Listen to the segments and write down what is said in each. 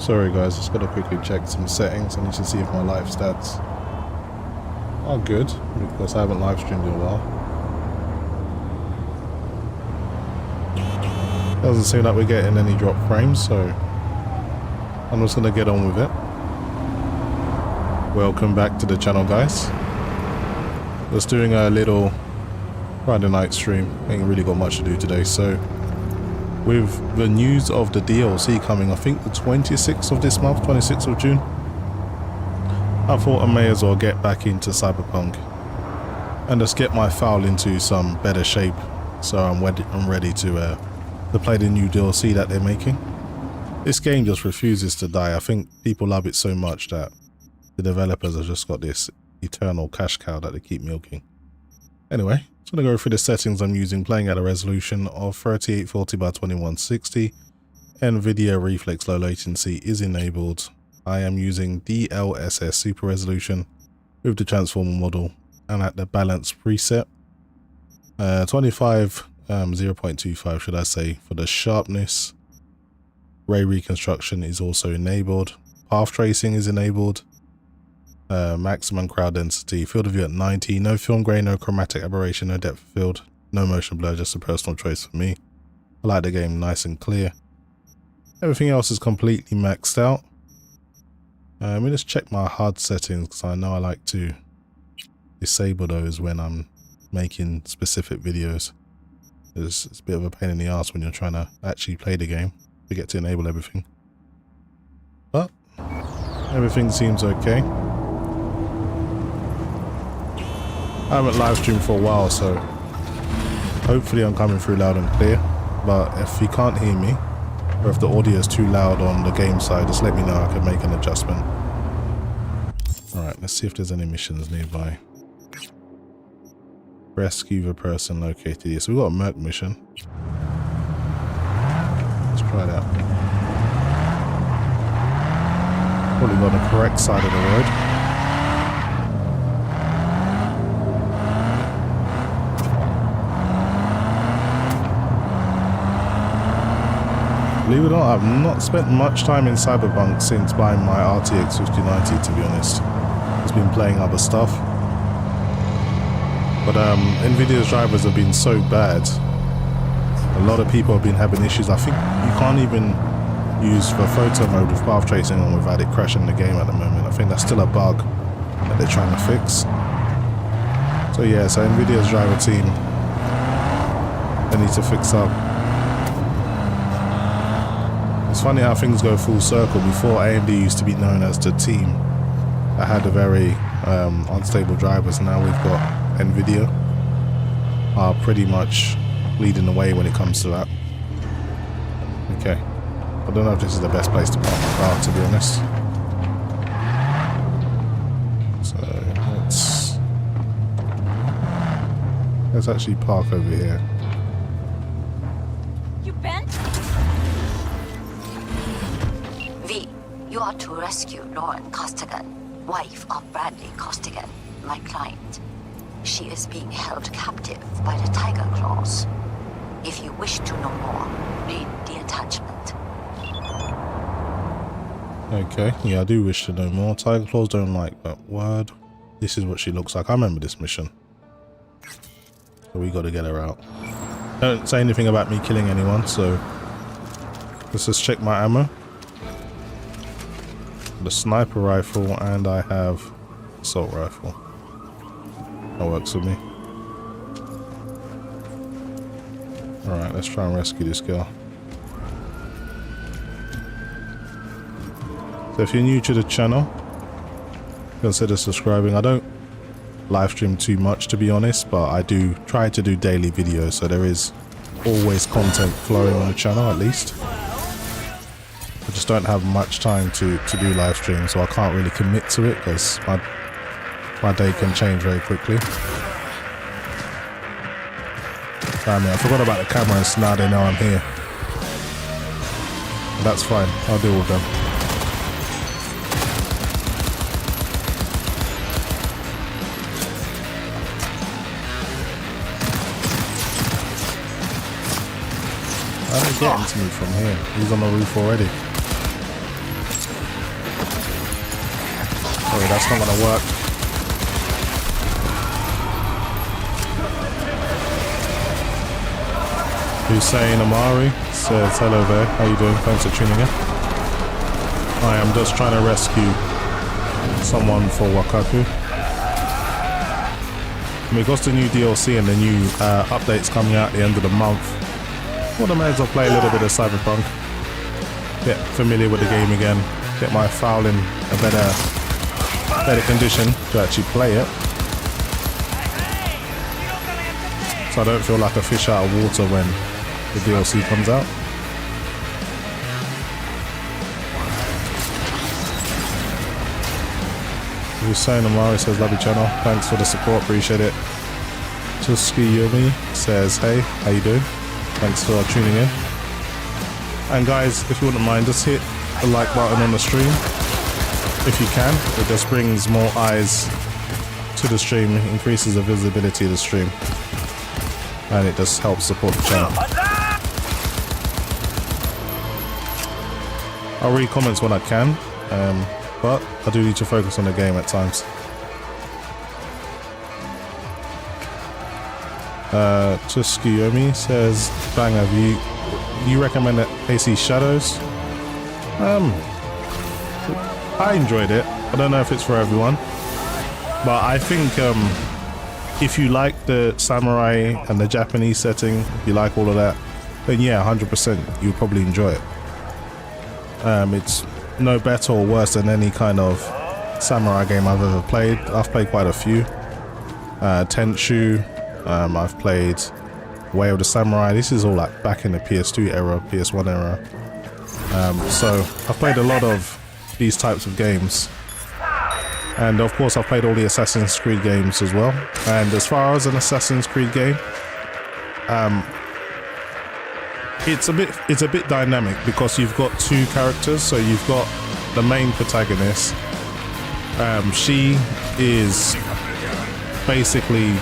Sorry guys, just gotta quickly check some settings. I need to see if my live stats are good, because I haven't live streamed in a while. Doesn't seem like we're getting any drop frames, so I'm just gonna get on with it. Welcome back to the channel, guys. Just doing a little Friday night stream. Ain't really got much to do today, so with the news of the DLC coming, I think the 26th of this month, 26th of June, I thought I may as well get back into Cyberpunk and just get my file into some better shape, so I'm ready to play the new DLC that they're making. This game just refuses to die. I think people love it so much that the developers have just got this eternal cash cow that they keep milking. Anyway, just going to go through the settings I'm using, playing at a resolution of 3840 by 2160. Nvidia Reflex Low Latency is enabled. I am using DLSS Super Resolution with the transformer model and at the balance preset. 0.25 should I say for the sharpness. Ray reconstruction is also enabled. Path tracing is enabled. Maximum crowd density, field of view at 90, no film grain, no chromatic aberration, no depth of field, no motion blur, just a personal choice for me. I like the game nice and clear. Everything else is completely maxed out. Let me just check my HUD settings, because I know I like to disable those when I'm making specific videos. It's a bit of a pain in the ass when you're trying to actually play the game. Forget to enable everything. But everything seems okay. I haven't live streamed for a while, so hopefully I'm coming through loud and clear. But if you can't hear me, or if the audio is too loud on the game side, just let me know. I can make an adjustment. Alright, let's see if there's any missions nearby. Rescue the person located here. So we've got a Merc mission. Let's try that. Probably on the correct side of the road. Believe it or not, I've not spent much time in Cyberpunk since buying my RTX 5090, to be honest. Just been playing other stuff. But Nvidia's drivers have been so bad. A lot of people have been having issues. I think you can't even use the photo mode with path tracing on without it crashing the game at the moment. I think that's still a bug that they're trying to fix. So yeah, so Nvidia's driver team, they need to fix up. It's funny how things go full circle. Before, AMD used to be known as the team that had a very unstable drivers. Now we've got Nvidia are pretty much leading the way when it comes to that. Okay, I don't know if this is the best place to park my car, to be honest. So let's actually park over here. You bent? V, you are to rescue Lauren Costigan, wife of Bradley Costigan, my client. She is being held captive by the Tiger Claws. If you wish to know more, read the attachment. Okay, yeah, I do wish to know more. Tiger Claws don't like that word. This is what she looks like. I remember this mission. So we got to get her out. Don't say anything about me killing anyone, so let's just check my ammo. The sniper rifle, and I have assault rifle. That works for me. Alright, let's try and rescue this girl. So if you're new to the channel, consider subscribing. I don't live stream too much, to be honest, but I do try to do daily videos, so there is always content flowing on the channel at least. I just don't have much time to do live streams, so I can't really commit to it because my day can change very quickly. Damn it, I forgot about the cameras. Now they know I'm here. But that's fine, I'll deal with them. How are they getting to me from here? He's on the roof already. that's not gonna work. Hussein Amari says, hello there, how you doing? Thanks for tuning in. I am just trying to rescue someone for Wakaku. Because the new DLC and the new updates coming out at the end of the month, well, I may as well play a little bit of Cyberpunk. Get familiar with the game again. Get my file in a better condition to actually play it. So I don't feel like a fish out of water when the DLC comes out. Hussein Amari says, love your channel. Thanks for the support, appreciate it. Tuski Yumi says, hey, how you doing? Thanks for tuning in. And guys, if you wouldn't mind, just hit the like button on the stream if you can. It just brings more eyes to the stream, increases the visibility of the stream, and it just helps support the channel. I'll read comments when I can, but I do need to focus on the game at times. Tuskiyomi says, Banger, you recommend that AC Shadows? I enjoyed it. I don't know if it's for everyone, but I think if you like the samurai and the Japanese setting, you like all of that, then yeah, 100% you'll probably enjoy it. It's no better or worse than any kind of samurai game I've ever played. I've played quite a few. Tenshu, I've played Way of the Samurai. This is all like back in the PS2 era, PS1 era. So I've played a lot of these types of games. And of course I've played all the Assassin's Creed games as well. And as far as an Assassin's Creed game, it's a bit dynamic because you've got two characters. So you've got the main protagonist. She is basically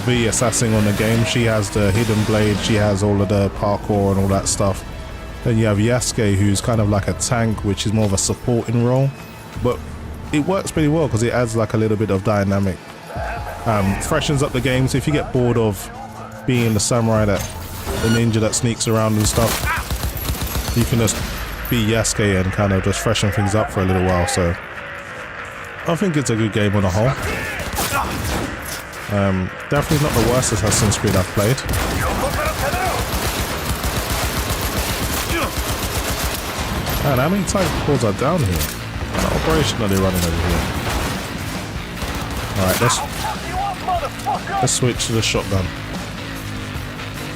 the assassin on the game. She has the hidden blade, she has all of the parkour and all that stuff. Then you have Yasuke, who's kind of like a tank, which is more of a supporting role, but it works pretty well because it adds like a little bit of dynamic. Freshens up the game, so if you get bored of being the samurai, the ninja that sneaks around and stuff, you can just be Yasuke and kind of just freshen things up for a little while. So I think it's a good game on the whole. Definitely not the worst Assassin's Creed I've played. Man, how many titles are down here? What operation are they running over here? Alright, let's switch to the shotgun.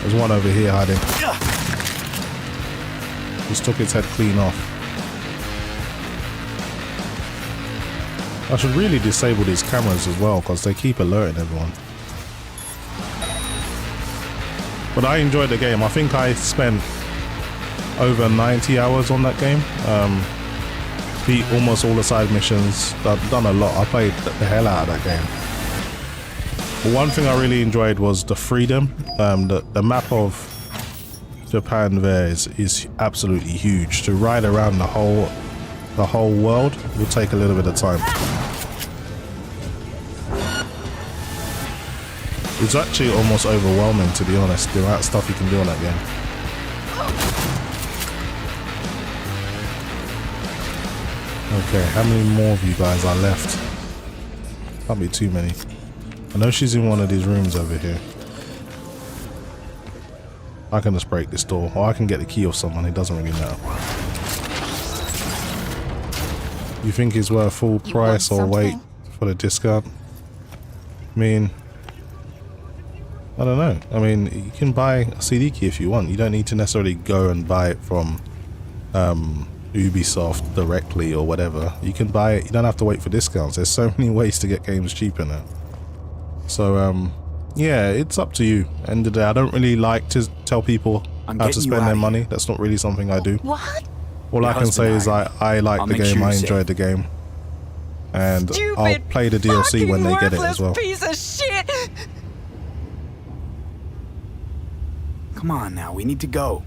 There's one over here hiding. Just took its head clean off. I should really disable these cameras as well because they keep alerting everyone. But I enjoyed the game. I think I spent over 90 hours on that game. Beat almost all the side missions. I've done a lot. I played the hell out of that game. But one thing I really enjoyed was the freedom. The map of Japan there is absolutely huge. To ride around the whole world will take a little bit of time. It's actually almost overwhelming, to be honest, the amount of stuff you can do on that game. Okay, how many more of you guys are left? Can't be too many. I know she's in one of these rooms over here. I can just break this door, or I can get the key off someone, it doesn't really matter. You think it's worth full price or wait for the discount? I mean, I don't know. I mean, you can buy a CD key if you want. You don't need to necessarily go and buy it from Ubisoft directly or whatever. You can buy it. You don't have to wait for discounts. There's so many ways to get games cheaper now. So, yeah, it's up to you. End of the day, I don't really like to tell people how to spend their money. That's not really something I do. What? All I can say is I like the game, I enjoyed the game. And I'll play the DLC when they get it as well. Piece of shit. Come on now, we need to go.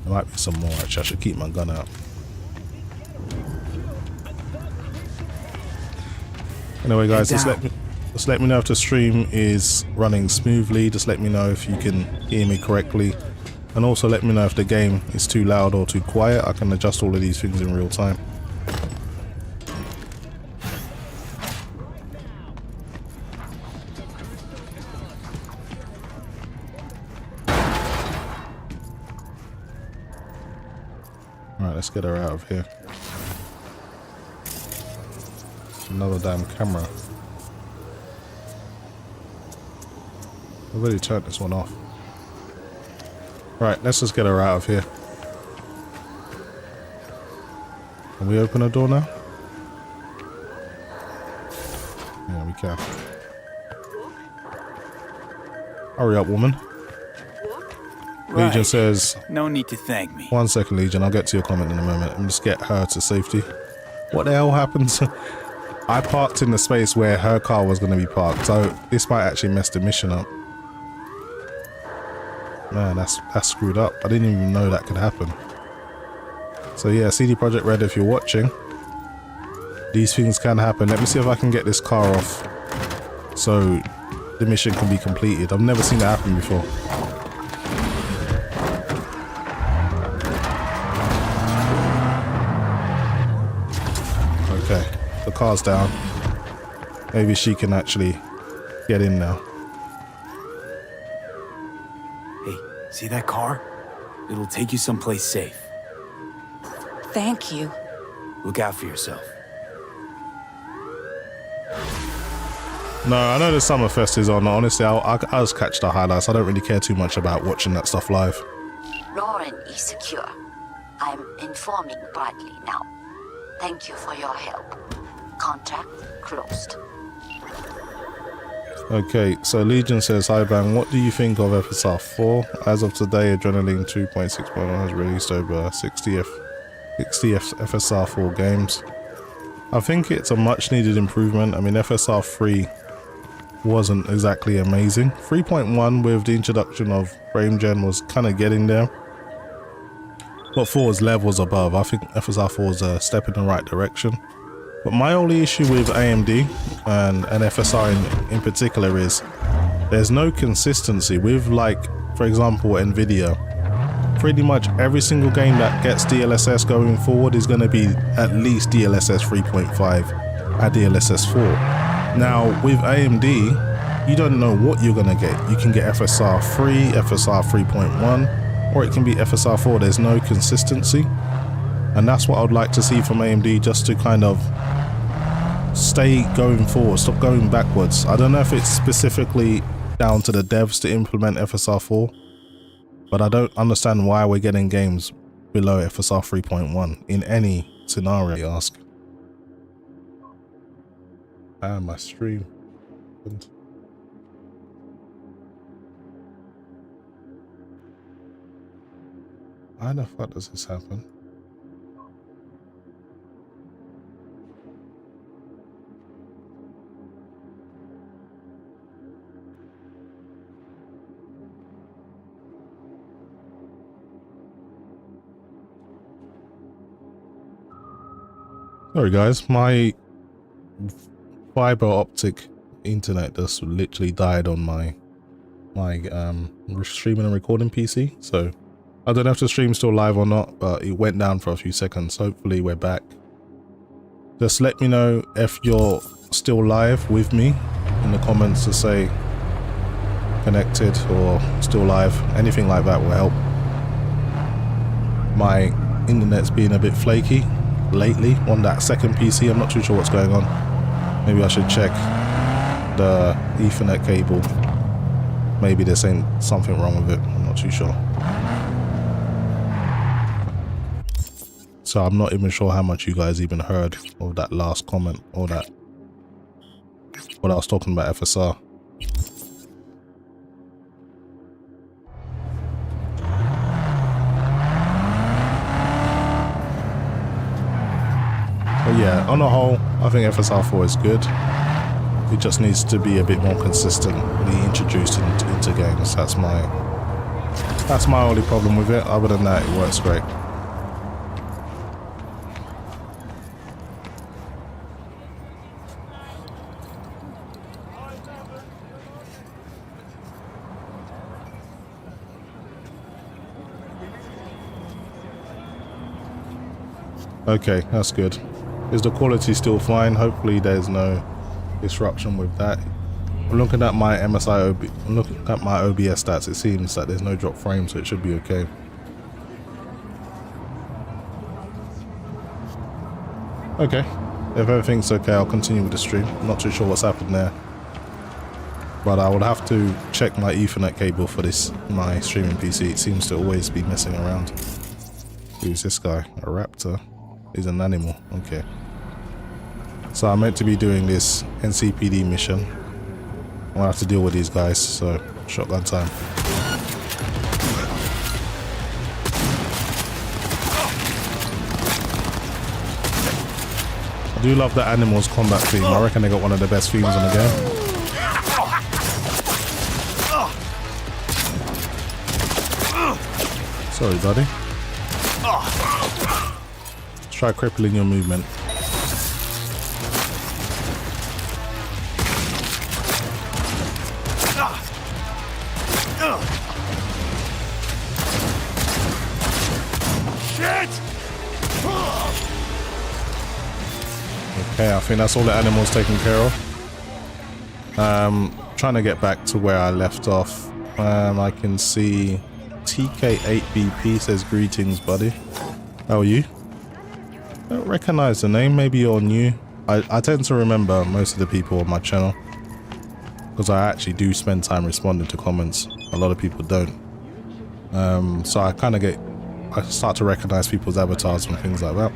There might be some more actually, I should keep my gun out. Anyway, guys, Head just let me know if the stream is running smoothly. Just let me know if you can hear me correctly. And also let me know if the game is too loud or too quiet. I can adjust all of these things in real time. Alright, let's get her out of here. Another damn camera. I've already turned this one off. Right, let's just get her out of here. Can we open the door now? Yeah, we can. Hurry up, woman. Right. Legion says... No need to thank me. 1 second, Legion. I'll get to your comment in a moment. Let me just get her to safety. What the hell happens? I parked in the space where her car was going to be parked, so this might actually mess the mission up. Man, that's screwed up. I didn't even know that could happen. So yeah, CD Projekt Red, if you're watching, these things can happen. Let me see if I can get this car off so the mission can be completed. I've never seen that happen before. Okay, the car's down. Maybe she can actually get in now. Hey, see that car? It'll take you someplace safe. Thank you. Look out for yourself. No, I know the Summerfest is on. Honestly, I'll just catch the highlights. I don't really care too much about watching that stuff live. Lauren is secure. I'm informing Bradley now. Thank you for your help. Contract closed. Okay, so Legion says, hi Bang, what do you think of FSR 4? As of today, Adrenaline 2.6.1 has released over 60 FSR 4 games. I think it's a much needed improvement. I mean, FSR 3 wasn't exactly amazing. 3.1 with the introduction of frame gen was kind of getting there. But 4 is levels above. I think FSR 4 is a step in the right direction. But my only issue with AMD and FSR in particular is there's no consistency with, like, for example, Nvidia. Pretty much every single game that gets DLSS going forward is going to be at least DLSS 3.5 at DLSS 4. Now with AMD, you don't know what you're going to get. You can get FSR 3, FSR 3.1, or it can be FSR 4. There's no consistency. And that's what I'd like to see from AMD, just to kind of stay going forward, stop going backwards. I don't know if it's specifically down to the devs to implement FSR 4, but I don't understand why we're getting games below FSR 3.1 in any scenario, you ask. Ah, my stream. How the fuck does this happen? Sorry guys, my fiber optic internet just literally died on my streaming and recording PC, so I don't know if the stream's still live or not, but it went down for a few seconds. Hopefully we're back. Just let me know if you're still live with me in the comments to say connected or still live. Anything like that will help. My internet's been a bit flaky lately on that second PC. I'm not too sure what's going on. Maybe I should check the Ethernet cable. Maybe there's something wrong with it. I'm not too sure. So I'm not even sure how much you guys even heard of that last comment, or that what I was talking about FSR. But yeah, on the whole, I think FSR 4 is good. It just needs to be a bit more consistently introduced into games. That's my only problem with it. Other than that, it works great. Okay, that's good. Is the quality still fine? Hopefully there's no disruption with that. I'm looking at my I'm looking at my OBS stats. It seems that there's no drop frame, so it should be okay. Okay, if everything's okay, I'll continue with the stream. I'm not too sure what's happened there, but I would have to check my Ethernet cable for this, my streaming PC. It seems to always be messing around. Who's this guy? A raptor? He's an animal. Okay. So I'm meant to be doing this NCPD mission. I'm gonna have to deal with these guys, so shotgun time. I do love the animals combat theme. I reckon they got one of the best themes in the game. Sorry, buddy. Let's try crippling your movement. Okay, I think that's all the animals taken care of. Trying to get back to where I left off. I can see TK8BP says greetings, buddy. How are you? I don't recognize the name. Maybe you're new. I tend to remember most of the people on my channel because I actually do spend time responding to comments. A lot of people don't. So I start to recognize people's avatars and things like that.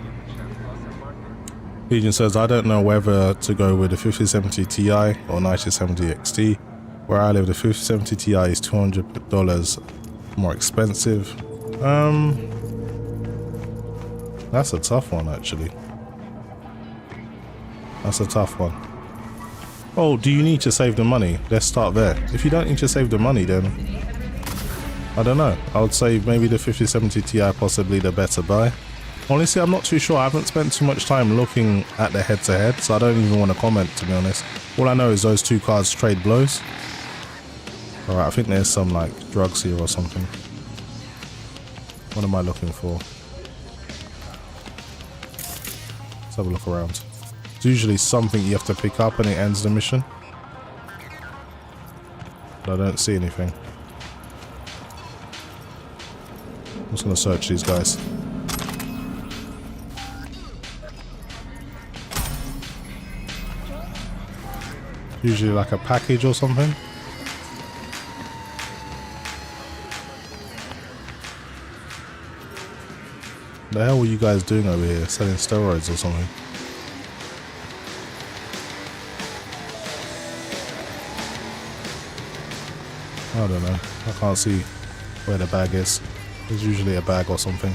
Legion says, I don't know whether to go with the 5070 Ti or 9070 XT. Where I live, the 5070 Ti is $200 more expensive. That's a tough one, actually. That's a tough one. Oh, do you need to save the money? Let's start there. If you don't need to save the money, then I don't know. I would say maybe the 5070 Ti possibly the better buy. Honestly, I'm not too sure. I haven't spent too much time looking at the head-to-head, so I don't even want to comment, to be honest. All I know is those two cards trade blows. Alright, I think there's some, like, drugs here or something. What am I looking for? Let's have a look around. It's usually something you have to pick up and it ends the mission. But I don't see anything. I'm just going to search these guys. Usually like a package or something. The hell were you guys doing over here? Selling steroids or something? I don't know. I can't see where the bag is. There's usually a bag or something.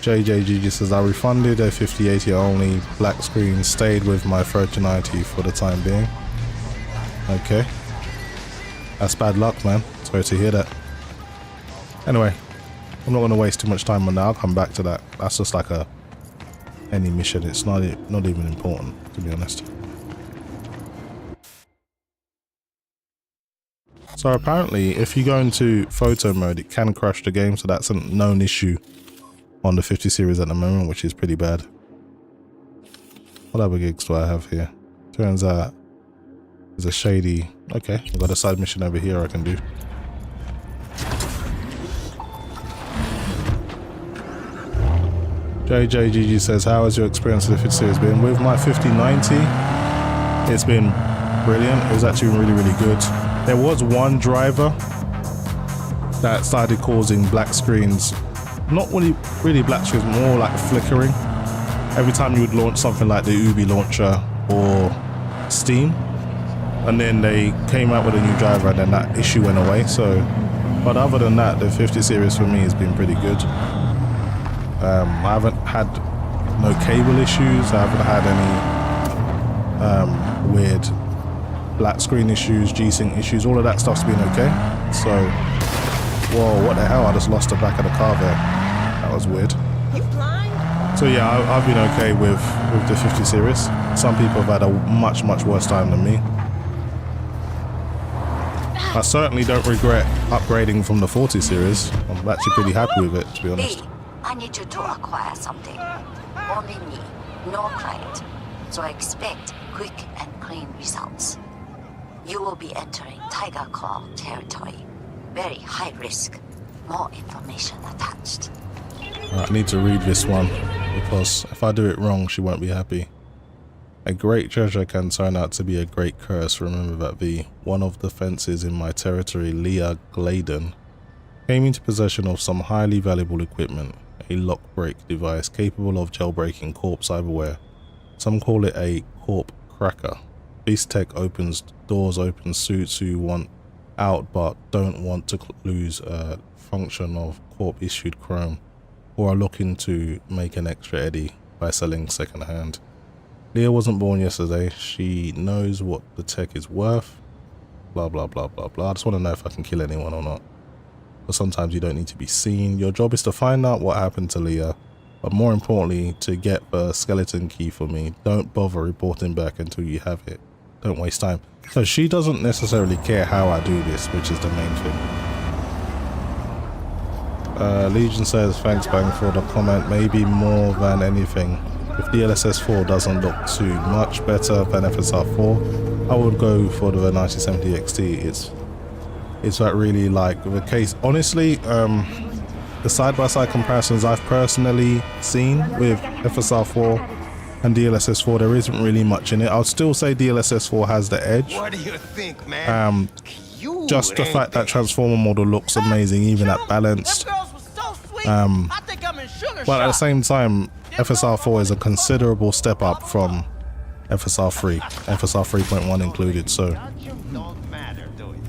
JJG says, I refunded a 5080 only black screen, stayed with my 3090 for the time being. Okay. That's bad luck, man. Sorry to hear that. Anyway, I'm not going to waste too much time on that. I'll come back to that. That's just like any mission. It's not even important, to be honest. So apparently, if you go into photo mode, it can crash the game. So that's a known issue on the 50 series at the moment, which is pretty bad. What other gigs do I have here? Turns out there's a shady... Okay, I've got a side mission over here I can do. JJGG says, how has your experience with the 50 series been? With my 5090, it's been brilliant. It was actually really, really good. There was one driver that started causing black screens. Not really black screens, more like flickering. Every time you would launch something like the Ubi launcher or Steam, and then they came out with a new driver and then that issue went away. So, but other than that, the 50 series for me has been pretty good. I haven't had no cable issues. I haven't had any weird black screen issues, G-Sync issues. All of that stuff's been okay. So, whoa, what the hell? I just lost the back of the car there. That was weird. You blind? So yeah, I've been okay with the 50 series. Some people have had a much worse time than me. I certainly don't regret upgrading from the 40 series. I'm actually pretty happy with it, to be honest. B, I need you to acquire something. Only me, no client. So expect quick and clean results. You will be entering Tiger Claw territory. Very high risk. More information attached. Right, I need to read this one, because if I do it wrong, she won't be happy. A great treasure can turn out to be a great curse. Remember that V. One of the fences in my territory, Leah Gladen, came into possession of some highly valuable equipment. A lock break device capable of jailbreaking Corp cyberware. Some call it a Corp cracker. This tech opens doors, open suits who want out but don't want to lose a function of Corp issued chrome, or are looking to make an extra eddy by selling second hand. Leah wasn't born yesterday. She knows what the tech is worth. Blah blah blah blah blah. I just want to know if I can kill anyone or not. But sometimes you don't need to be seen. Your job is to find out what happened to Leah, but more importantly, to get the skeleton key for me. Don't bother reporting back until you have it. Don't waste time. So she doesn't necessarily care how I do this, which is the main thing. Legion says, thanks Bang for the comment. Maybe more than anything, if DLSS 4 doesn't look too much better than FSR 4, I would go for the 9070 XT. It's that really like the case. Honestly, the side-by-side comparisons I've personally seen with FSR 4 and DLSS 4, there isn't really much in it. I would still say DLSS 4 has the edge. What do you think, man? Just the fact that transformer model looks amazing even at balanced. But at the same time, FSR 4 is a considerable step up from FSR 3, FSR 3.1 included. So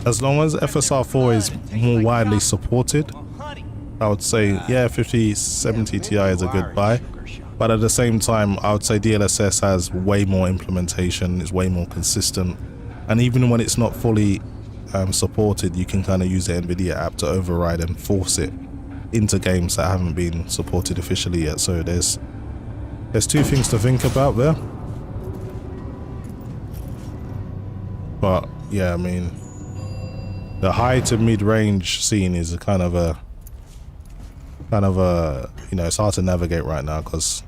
as long as FSR 4 is more widely supported, I would say, yeah, 5070 Ti is a good buy. But at the same time, I would say DLSS has way more implementation, it's way more consistent. And even when it's not fully supported, you can kind of use the Nvidia app to override and force it into games that haven't been supported officially yet. So there's two things to think about there. But yeah, I mean, the high to mid-range scene is a kind of a you know, it's hard to navigate right now because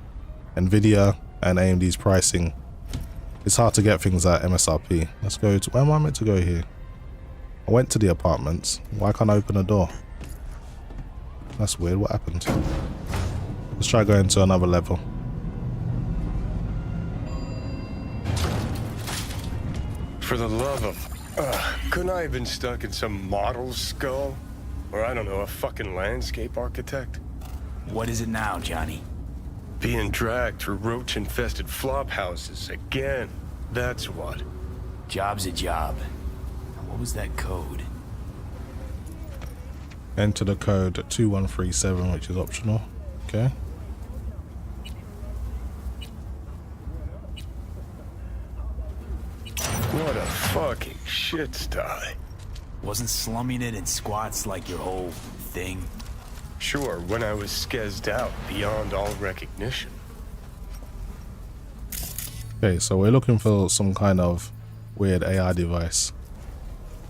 Nvidia and AMD's pricing, it's hard to get things at MSRP. Let's go to, where am I meant to go here? I went to the apartments. Why can't I open a door? That's weird. What happened? Let's try going to another level. For the love of... couldn't I have been stuck in some model's skull? Or I don't know, a fucking landscape architect? What is it now, Johnny? Being dragged through roach-infested flop houses again. That's what. Job's a job. What was that code? Enter the code 2137, which is optional. Okay. What a fucking shit sty. Wasn't slumming it in squats like your whole thing? Sure, when I was skezzed out beyond all recognition. Okay, so we're looking for some kind of weird AI device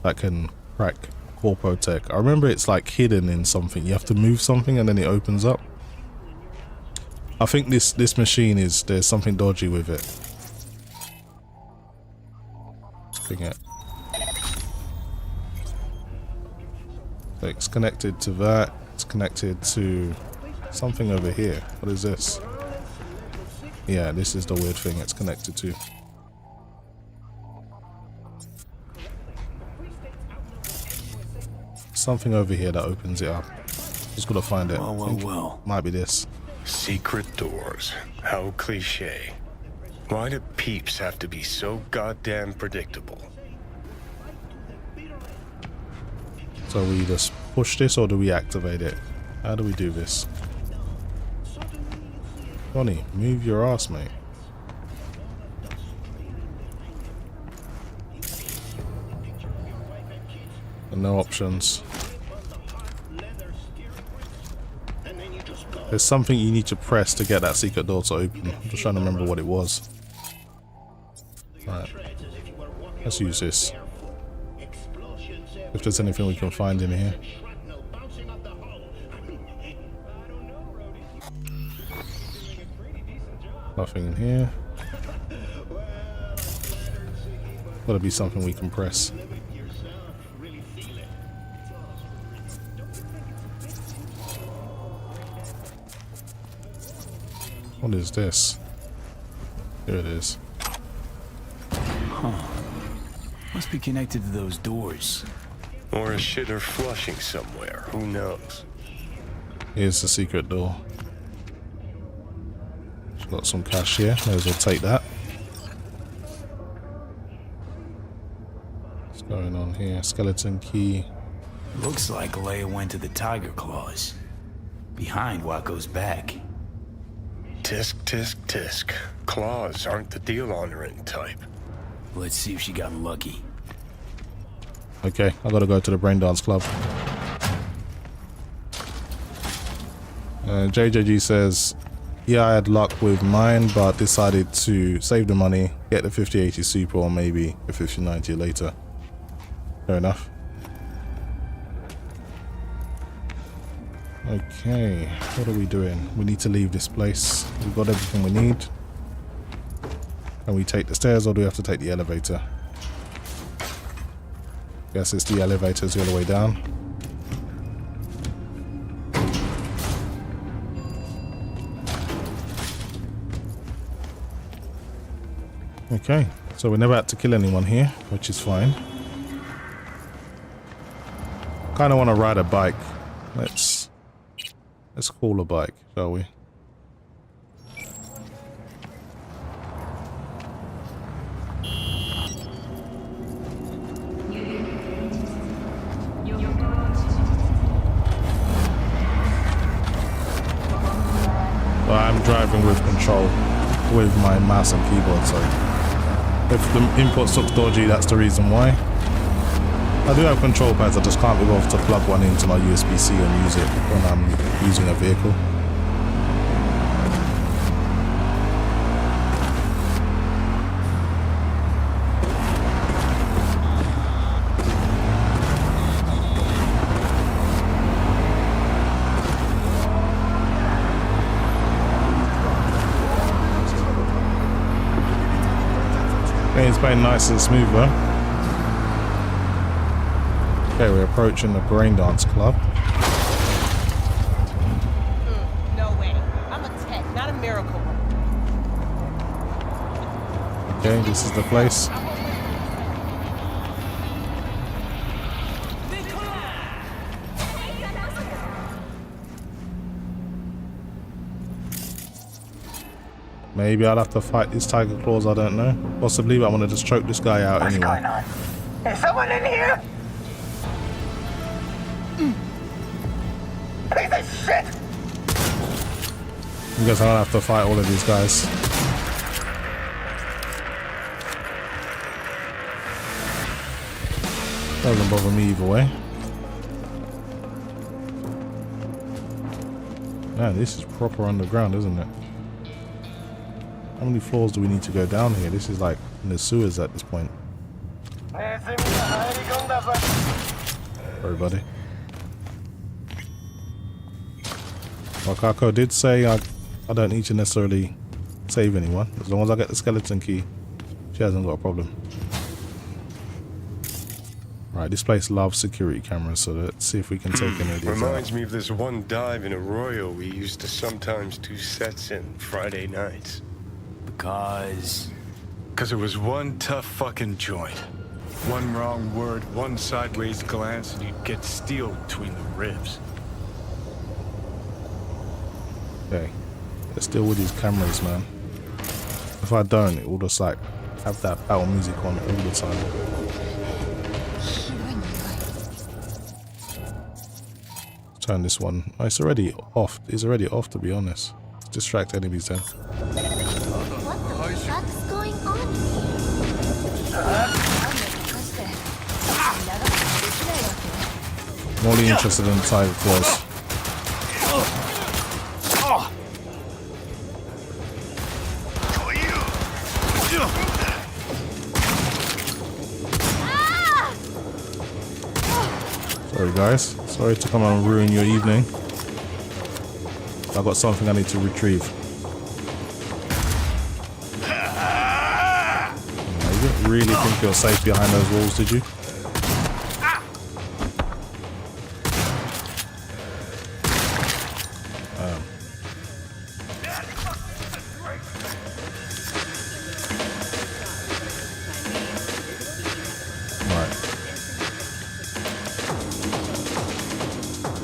that can crack Corpo tech. I remember it's like hidden in something. You have to move something and then it opens up. I think this machine is, there's something dodgy with it. Bring it. So it's connected to that. It's connected to something over here. What is this? Yeah, this is the weird thing it's connected to. Something over here that opens it up. Just gotta find it. Well. Might be this. Secret doors. How cliche. Why do peeps have to be so goddamn predictable? So we just push this or do we activate it? How do we do this? Bonnie, move your ass, mate. And no options. There's something you need to press to get that secret door to open. I'm just trying to remember what it was. Right. Let's use this. If there's anything we can find in here. Nothing in here. Gotta be something we can press. What is this? Here it is. Huh. Must be connected to those doors. Or a shitter flushing somewhere. Who knows? Here's the secret door. Got some cash here. May as well take that. What's going on here? Skeleton key. Looks like Leia went to the tiger claws. Behind Waco's back. Tisk, tisk, tisk. Claws aren't the deal honoring type. Let's see if she got lucky. Okay, I gotta go to the brain dance club. JJG says, yeah, I had luck with mine, but decided to save the money, get the 5080 Super, or maybe the 5090 later. Fair enough. Okay, what are we doing? We need to leave this place. We've got everything we need. Can we take the stairs, or do we have to take the elevator? Guess it's the elevators the other way down. Okay, so we're never had to kill anyone here, which is fine. Kind of want to ride a bike. Let's call a bike, shall we? Well, I'm driving with control with my mouse and keyboard, so if the inputs look dodgy, that's the reason why. I do have control pads, I just can't be bothered to plug one into my USB-C and use it when I'm using a vehicle. Okay, it's playing nice and smooth though. Okay, we're approaching the brain dance club. No way. I'm a tech, not a miracle. Okay, this is the place. Maybe I'll have to fight these tiger claws, I don't know. Possibly, but I'm gonna just choke this guy out anyway. What's going on? Is someone in here? Piece of shit! I guess I'll have to fight all of these guys. Doesn't bother me either way. Man, this is proper underground, isn't it? How many floors do we need to go down here? This is like in the sewers at this point. Sorry, buddy. Wakako did say I don't need to necessarily save anyone. As long as I get the skeleton key, she hasn't got a problem. Right, this place loves security cameras, so let's see if we can take any of these Reminds out. me of this one dive in Arroyo we used to sometimes do sets in Friday nights. Because it was one tough fucking joint. One wrong word, one sideways glance, and you'd get steel between the ribs. Okay, let's deal with these cameras, man. If I don't, it will just like have that battle music on all the time. Let's turn this one. Oh, it's already off. It's already off, to be honest. Let's distract enemies then. What the fuck's going on? I'm only interested in tiger claws. Sorry guys, sorry to come and ruin your evening. I've got something I need to retrieve. You didn't really think you're safe behind those walls, did you?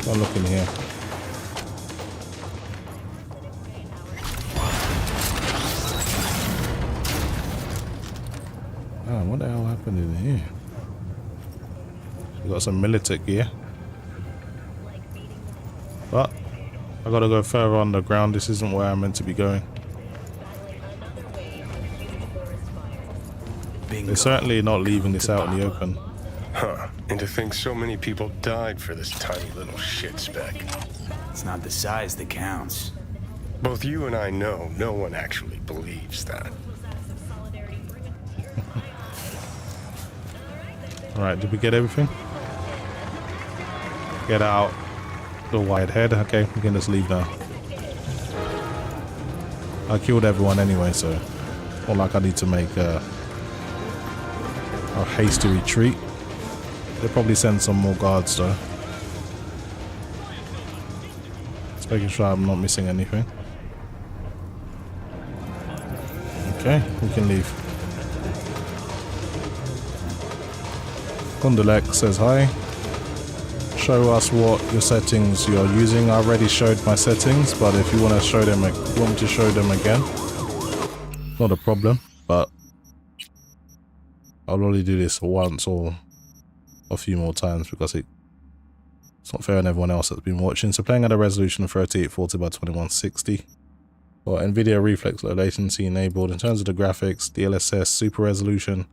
I'll look in here. Oh, what the hell happened in here? We got some Militech gear. But I gotta go further underground. This isn't where I'm meant to be going. They're certainly not leaving this out in the open. Huh. And to think so many people died for this tiny little shit speck. It's not the size that counts. Both you and I know no one actually believes that. Alright, did we get everything? Get out the wide head. Okay, we can just leave now. I killed everyone anyway, so not like I need to make a hasty retreat. They'll probably send some more guards though. Just making sure I'm not missing anything. Okay, we can leave. Kundalek says hi. Show us what your settings you're using. I already showed my settings, but if you want to show them, want me to show them again, not a problem. But I'll only do this once or a few more times because it's not fair on everyone else that's been watching. So playing at a resolution of 3840 by 2160. Or Nvidia reflex low latency enabled. In terms of the graphics, DLSS super resolution.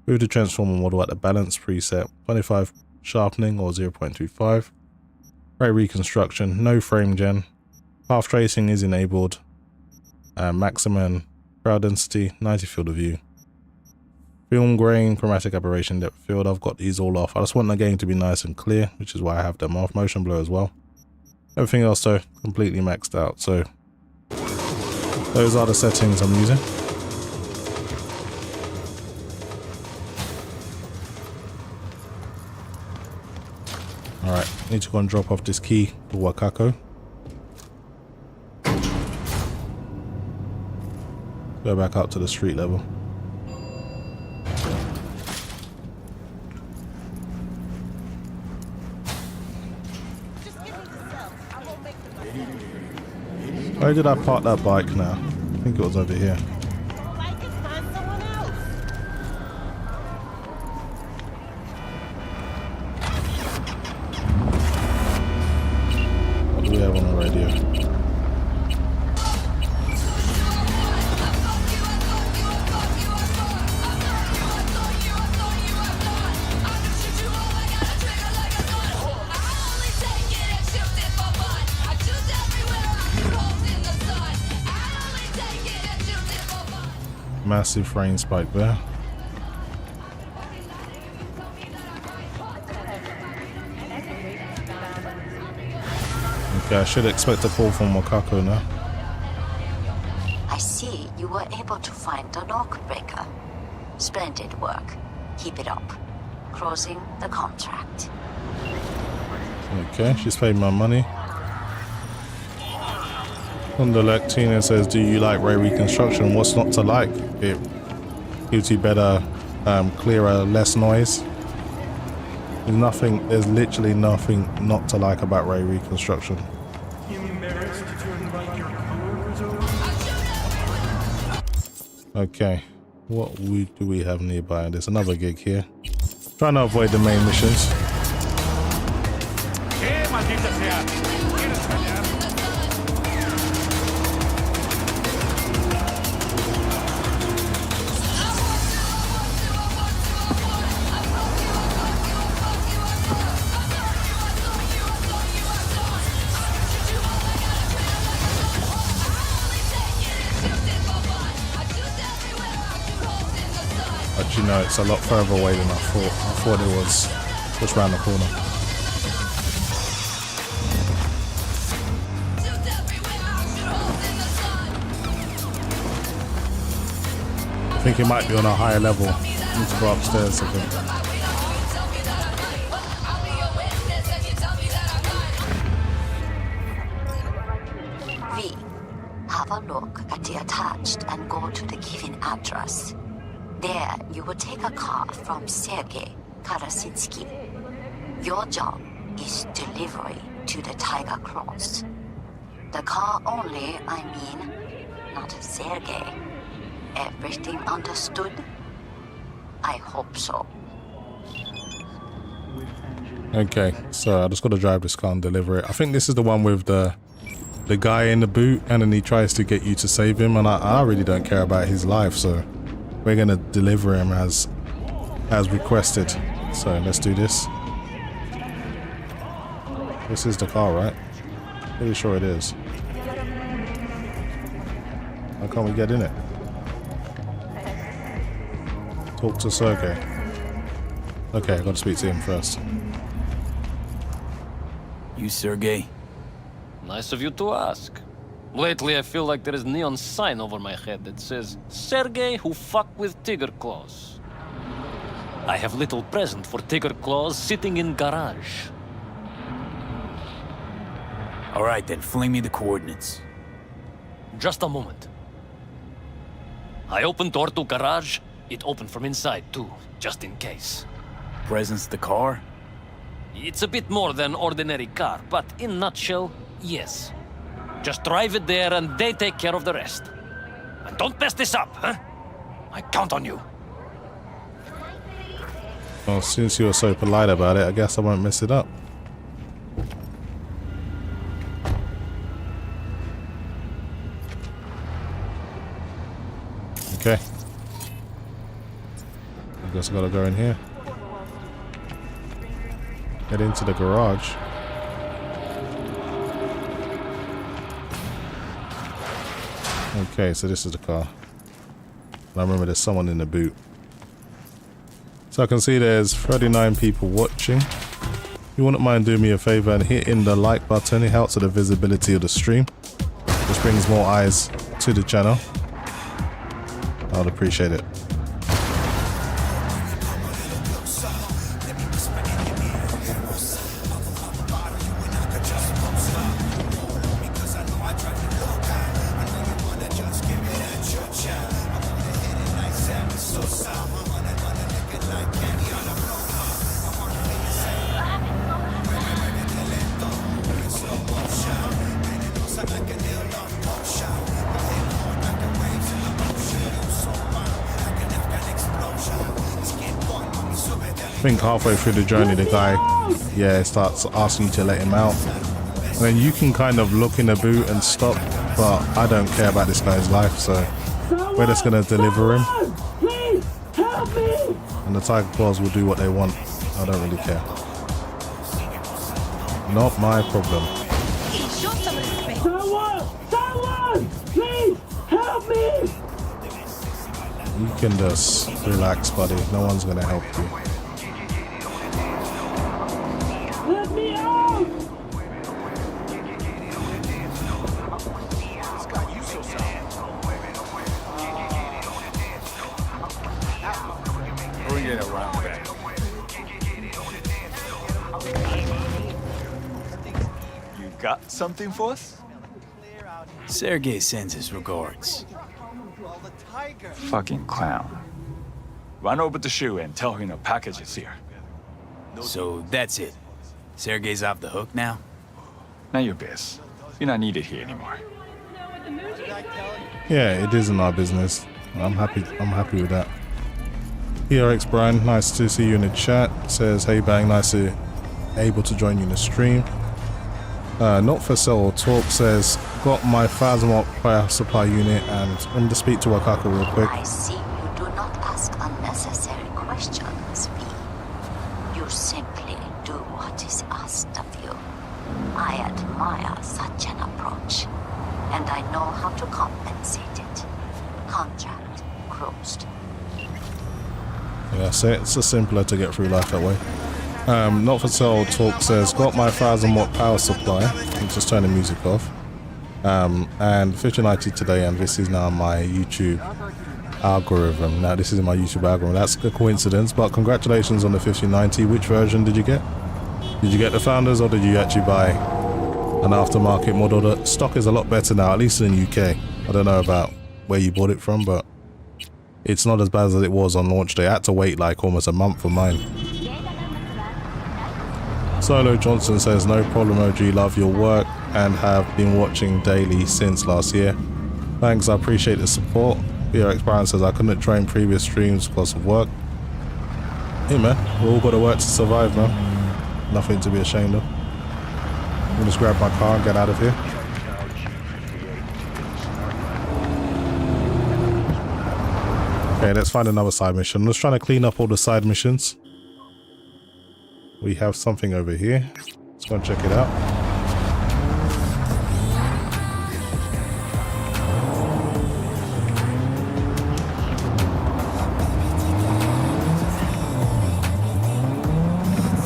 Move the transformer model at the balance preset. 25 sharpening or 0.25. Ray reconstruction, no frame gen. Path tracing is enabled. Maximum crowd density, 90 field of view. Film grain, chromatic aberration, depth of field. I've got these all off. I just want the game to be nice and clear, which is why I have them off. Motion blur as well. Everything else though, completely maxed out. So those are the settings I'm using. Alright, need to go and drop off this key to Wakako. Go back up to the street level. Where did I park that bike now? I think it was over here. What do we have on the radio? Massive frame spike there. Okay, I should expect a call from Wakako now. I see you were able to find the lock breaker. Splendid work. Keep it up. Closing the contract. Okay, she's paid my money. Kundalek Tina says, do you like ray reconstruction? What's not to like? It gives you better, clearer, less noise. There's literally nothing not to like about ray reconstruction. Okay, what do we have nearby? There's another gig here. Trying to avoid the main missions. But you know, it's a lot further away than I thought. I thought it was just round the corner. I think it might be on a higher level. I need to go upstairs, I think. V, have a look at the attached and go to the given address. There, you will take a car from Sergei Karasinsky. Your job is delivery to the Tiger Claws. The car only, I mean, not Sergei. Everything understood? I hope so. Okay, so I just got to drive this car and deliver it. I think this is the one with the guy in the boot, and then he tries to get you to save him, and I really don't care about his life, so we're going to deliver him as requested. So let's do this. This is the car, right? Pretty sure it is. How can't we get in it? Talk to Sergey. Okay, I gotta speak to him first. You, Sergey? Nice of you to ask. Lately, I feel like there is a neon sign over my head that says, Sergey who fuck with Tiger Claws. I have little present for Tiger Claws sitting in garage. All right, then fling me the coordinates. Just a moment. I opened door to garage. It opened from inside too, just in case. Presence the car? It's a bit more than ordinary car, but in a nutshell, yes. Just drive it there and they take care of the rest. And don't mess this up, huh? I count on you. Well, since you were so polite about it, I guess I won't mess it up. Okay. I guess I gotta go in here. Get into the garage. Okay, so this is the car. I remember there's someone in the boot. So I can see there's 39 people watching. If you wouldn't mind doing me a favor and hitting the like button, it helps with the visibility of the stream. Which brings more eyes to the channel. I would appreciate it. I think halfway through the journey the guy starts asking you to let him out, and then you can kind of look in the boot and stop, but I don't care about this guy's life, so we're just gonna deliver him, and the Tiger Claws will do what they want. I don't really care. Not my problem. Someone! Please help me! You can just relax, buddy. No one's gonna help you. Let me out! We'll get around back. You got something for us? Sergey sends his regards. Fucking clown. Run over to Shu and tell him a package is here. So that's it. Sergey's off the hook now? Now your biz. You're not needed here anymore. Yeah, it isn't our business. I'm happy with that. ERX Brian, nice to see you in the chat. Says, hey bang, nice to able to join you in the stream. Not for sale or talk says, got my 1000 watt power supply unit, and let me just speak to Wakaka real quick. I see you do not ask unnecessary questions, V. You simply do what is asked of you. I admire such an approach, and I know how to compensate it. Contract closed. Yeah, so it's just simpler to get through life that way. Not for sale talk says, got my 1000 watt power supply. I'm just turning the music off. And 1590 today, and this is now my YouTube algorithm. Now this is my YouTube algorithm. That's a coincidence, but congratulations on the 5090. Which version did you get? Did you get the Founders or did you actually buy an aftermarket model? The stock is a lot better now, at least in the UK. I don't know about where you bought it from, but it's not as bad as it was on launch day. I had to wait like almost a month for mine. Solo Johnson says, no problem OG, love your work and have been watching daily since last year. Thanks, I appreciate the support. BRX Brian says, I couldn't join previous streams because of work. Hey man, we all got to work to survive, man. Nothing to be ashamed of. I'm gonna just grab my car and get out of here. Okay, let's find another side mission. I'm just trying to clean up all the side missions. We have something over here. Let's go and check it out.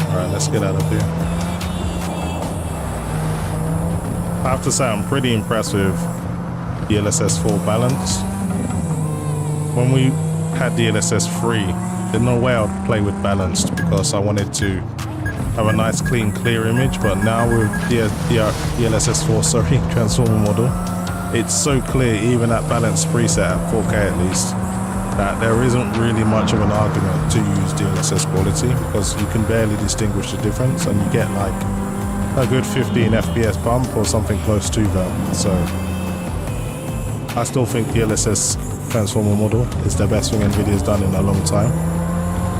Alright, let's get out of here. I have to say I'm pretty impressed with DLSS 4 balance. When we had DLSS 3, there's no way I would play with balanced because I wanted to have a nice clean clear image, but now with DLSS 4, sorry, transformer model, it's so clear even at balanced preset at 4K at least, that there isn't really much of an argument to use DLSS quality because you can barely distinguish the difference and you get like a good 15 FPS bump or something close to that. So I still think DLSS transformer model is the best thing Nvidia's done in a long time.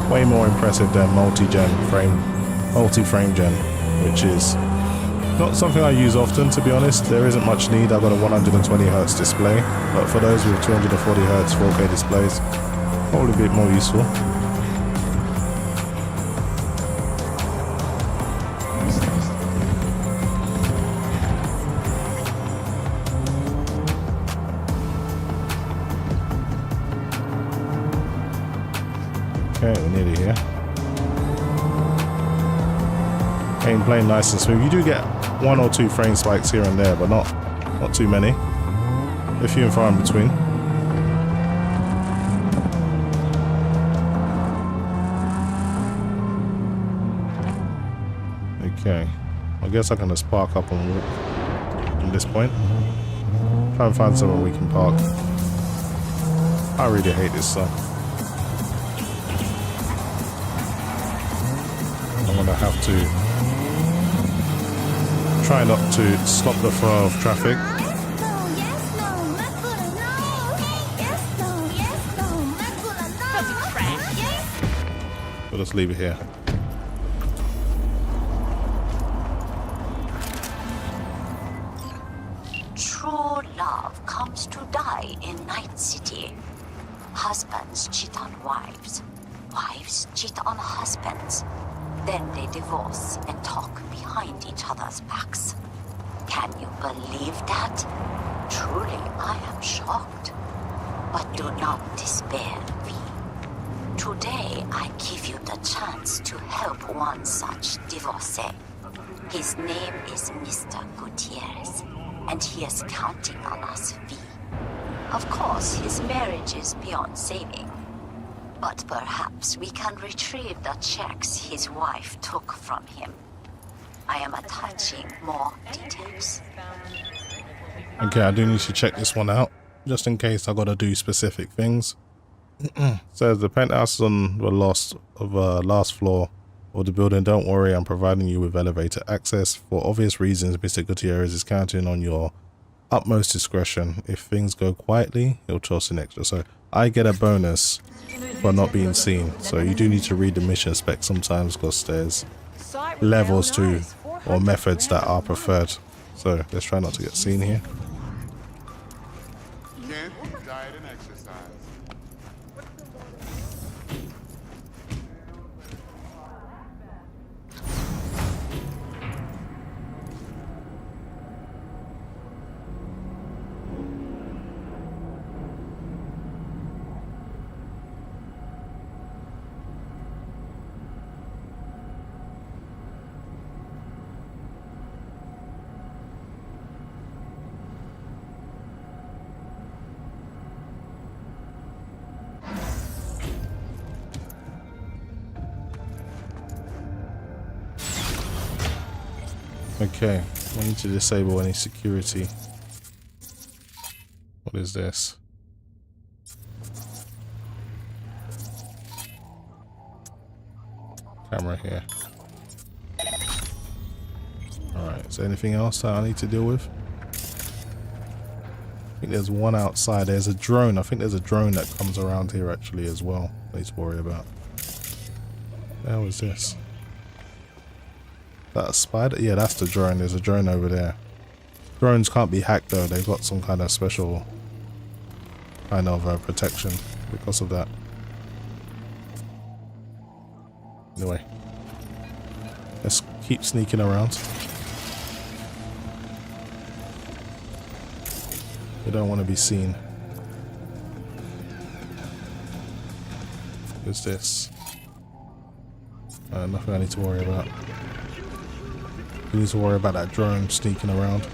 Way more impressive than multi-frame gen, which is not something I use often, to be honest. There isn't much need. I've got a 120Hz display, but for those with 240Hz 4K displays, probably a bit more useful. Okay, we're nearly here. Ain't playing nice and smooth. You do get 1 or 2 frame spikes here and there, but not too many. A few and far in between. Okay, I guess I can just park up and walk from this point. Try and find somewhere we can park. I really hate this stuff. I'm gonna have to try not to stop the flow of traffic. We'll just leave it here. True love comes to die in Night City. Husbands cheat on wives. Wives cheat on husbands. Then they divorce and talk behind each other's backs. Can you believe that? Truly, I am shocked. But do not despair, V. Today, I give you the chance to help one such divorcee. His name is Mr. Gutierrez, and he is counting on us, V. Of course, his marriage is beyond saving. But perhaps we can retrieve the checks his wife took from him. I am attaching more details. Okay, I do need to check this one out, just in case I gotta do specific things. Says the penthouse is on the last floor of the building. Don't worry, I'm providing you with elevator access. For obvious reasons, Mr. Gutierrez is counting on your utmost discretion. If things go quietly, he'll toss an extra. So I get a bonus for not being seen. So you do need to read the mission spec sometimes because there's levels to or methods that are preferred. So let's try not to get seen here. Diet and exercise. Okay, we need to disable any security. What is this? Camera here. Alright, is there anything else that I need to deal with? I think there's one outside. There's a drone. I think there's a drone that comes around here actually as well. I need to worry about. What the hell is this? Is that a spider? Yeah, that's the drone. There's a drone over there. Drones can't be hacked though. They've got some kind of special kind of protection because of that. Anyway, let's keep sneaking around. We don't want to be seen. What is this? Nothing I need to worry about. We need to worry about that drone sneaking around.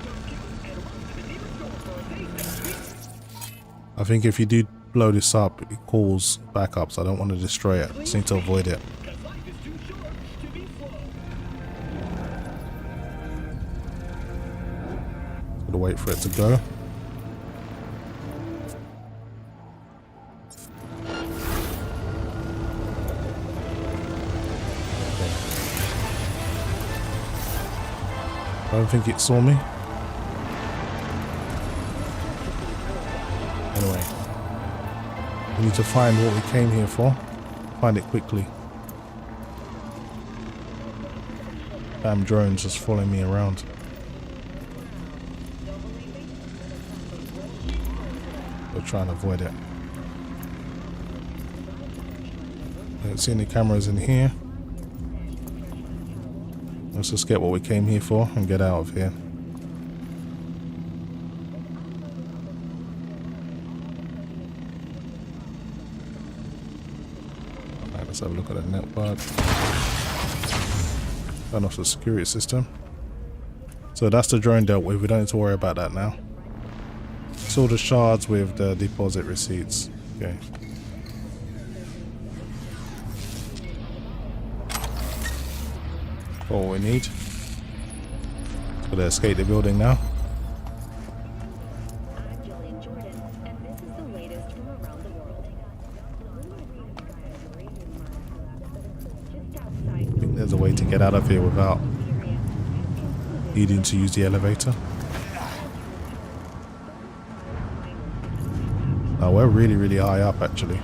I think if you do blow this up, it calls backup, so I don't want to destroy it. Just need to avoid it. Gotta wait for it to go. I don't think it saw me. Anyway, we need to find what we came here for. Find it quickly. Damn drones just following me around. We'll try and avoid it. I don't see any cameras in here. Let's just get what we came here for and get out of here. Alright, let's have a look at the network. Turn off the security system. So that's the drone dealt with. We don't need to worry about that now. It's all the shards with the deposit receipts. Okay. All we need. Let's go to escape the building now. I think there's a way to get out of here without needing to use the elevator. Oh, we're really high up actually.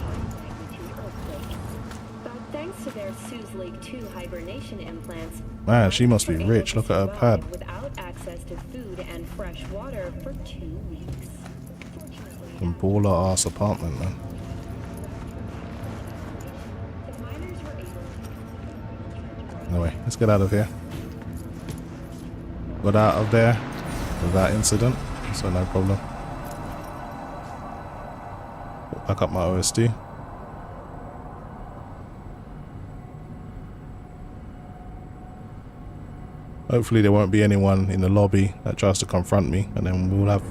Man, she must be rich. Look at her pad. Without access to food and fresh water for 2 weeks. Some baller ass apartment, man. Anyway, let's get out of here. Got out of there without incident, so no problem. Put back up my OSD. Hopefully there won't be anyone in the lobby that tries to confront me, and then we'll have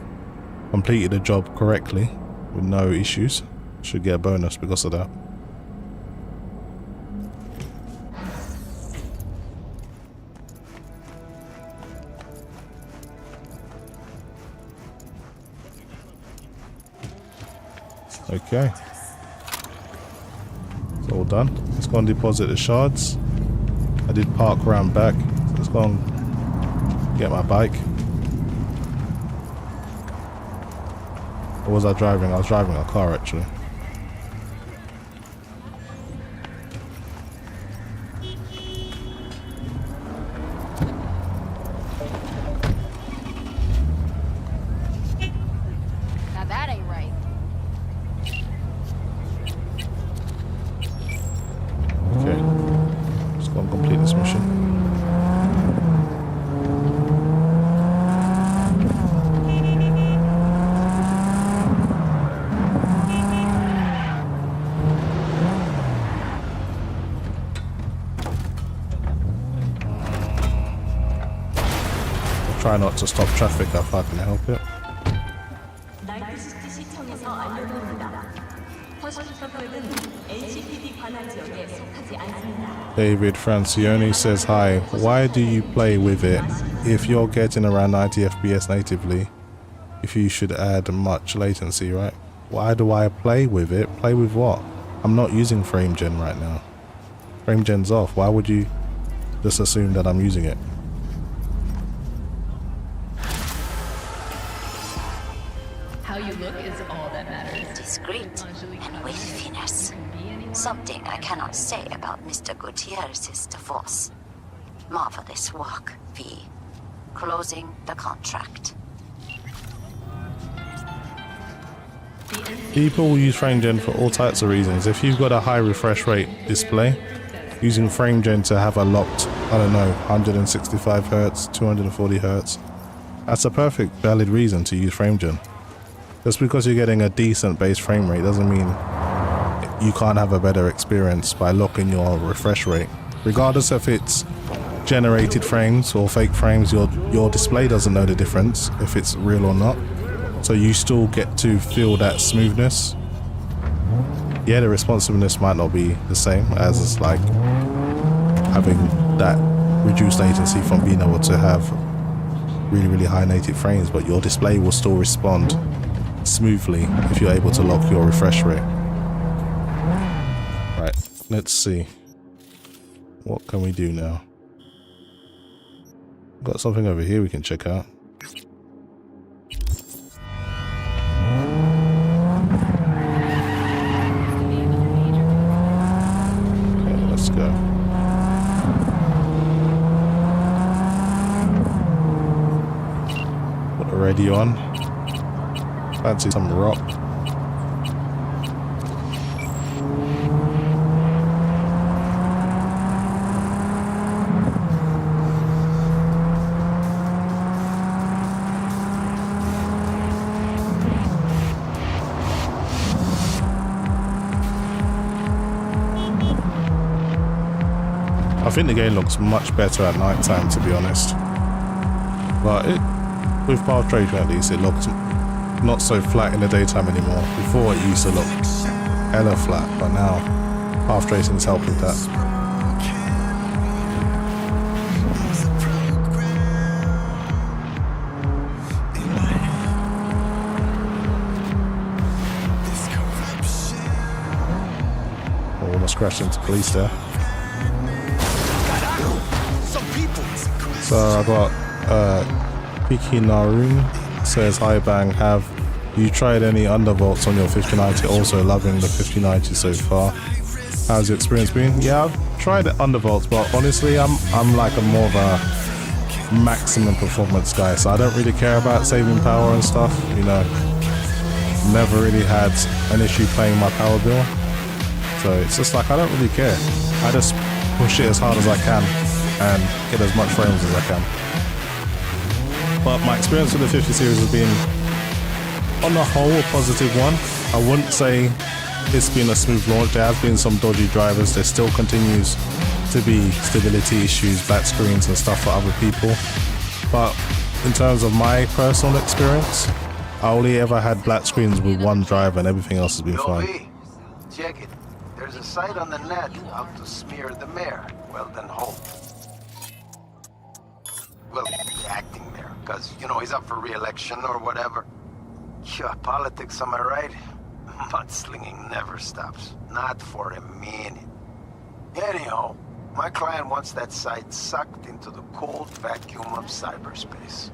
completed the job correctly with no issues. Should get a bonus because of that. Okay. It's all done. Let's go and deposit the shards. I did park around back. So let's go and get my bike. Or was I driving? I was driving a car actually. Now that ain't right. Okay. Let's go and complete this mission. Try not to stop traffic if I can help it. 시청에서 알려드립니다. 허쉬 서클은 HPD 관할 지역에 속하지 않습니다. David Francione says, hi, why do you play with it if you're getting around 90 FPS natively? If you should add much latency, right? Why do I play with it? Play with what? I'm not using frame gen right now. Frame gen's off. Why would you just assume that I'm using it? How you look is all that matters. Discreet and with finesse. Something I cannot say about Mr. Gutierrez's divorce. Marvelous work, V. Closing the contract. People will use frame gen for all types of reasons. If you've got a high refresh rate display, using frame gen to have a locked, I don't know, 165 Hz, 240 Hz, that's a perfect valid reason to use frame gen. Just because you're getting a decent base frame rate doesn't mean you can't have a better experience by locking your refresh rate. Regardless if it's generated frames or fake frames, your display doesn't know the difference if it's real or not. So you still get to feel that smoothness. Yeah, the responsiveness might not be the same as it's like having that reduced latency from being able to have really, really high native frames, but your display will still respond smoothly if you're able to lock your refresh rate. Right, let's see. What can we do now? Got something over here we can check out. Okay, let's go. Put the radio on. Fancy some rock. I think the game looks much better at night time, to be honest. But with path tracing at least, it looks not so flat in the daytime anymore. Before it used to look hella flat, but now path tracing has helped with that. Almost crashed into police there. So I got Piki Narun says, hi Bang, have you tried any undervolts on your 5090? Also loving the 5090 so far. How's your experience been? Yeah, I've tried undervolts, but honestly I'm like a more of a maximum performance guy, so I don't really care about saving power and stuff, you know. Never really had an issue playing my power bill, so it's just like I don't really care. I just push it as hard as I can and get as much frames as I can. But my experience with the 50 series has been, on the whole, a positive one. I wouldn't say it's been a smooth launch. There have been some dodgy drivers. There still continues to be stability issues, black screens and stuff for other people. But in terms of my personal experience, I only ever had black screens with one driver and everything else has been fine. Check it. There's a site on the net out to smear the mayor. Well, then hope. Well, the acting mayor, because, you know, he's up for re-election or whatever. Yeah, politics, am I right? Mudslinging never stops. Not for a minute. Anyhow, my client wants that site sucked into the cold vacuum of cyberspace.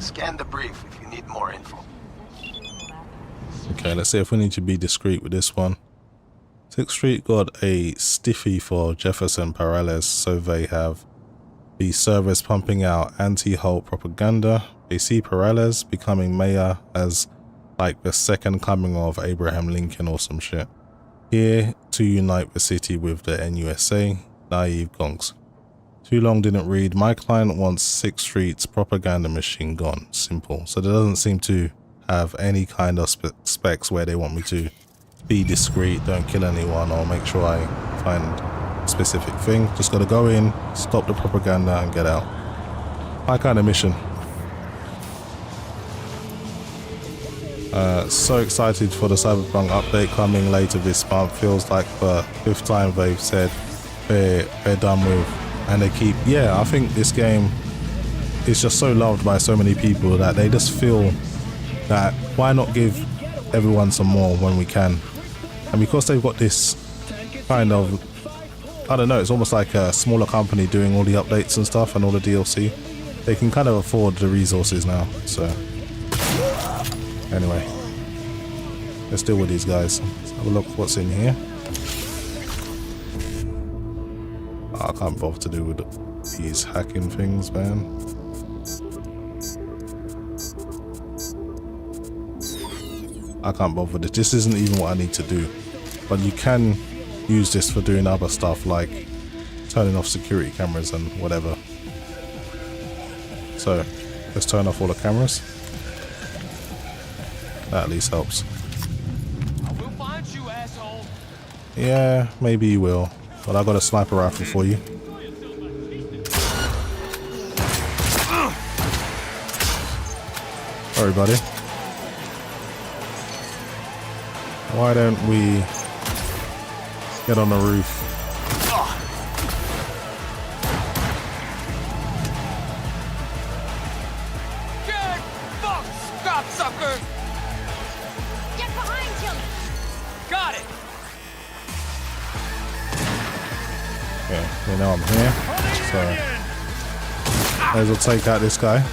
Scan the brief if you need more info. Okay, let's see if we need to be discreet with this one. 6th Street got a stiffy for Jefferson Perales, so they have the servers pumping out anti-Holt propaganda. They see Perales becoming mayor as like the second coming of Abraham Lincoln or some shit. Here to unite the city with the NUSA. Naive gonks. Too long didn't read. My client wants 6th Street's propaganda machine gone. Simple. So there doesn't seem to have any kind of specs where they want me to be discreet, don't kill anyone, or make sure I find specific thing. Just gotta go in, stop the propaganda and get out. My kind of mission. So excited for the Cyberpunk update coming later this month. Feels like the 5th time they've said they're done with, and they keep. Yeah, I think this game is just so loved by so many people that they just feel that why not give everyone some more when we can. And because they've got this kind of, I don't know, it's almost like a smaller company doing all the updates and stuff and all the DLC, they can kind of afford the resources now. So anyway, let's deal with these guys. Let's have a look what's in here. I can't bother to do with these hacking things, man. I can't bother with this. This isn't even what I need to do. But you can use this for doing other stuff like turning off security cameras and whatever. So let's turn off all the cameras. That at least helps. I will find you, asshole. Yeah, maybe you will. But I got a sniper rifle for you. Sorry, buddy. Why don't we get on the roof? Get fucked, cocksucker! Get behind him! Got it! Yeah, they know I'm here. So may as well take out this guy.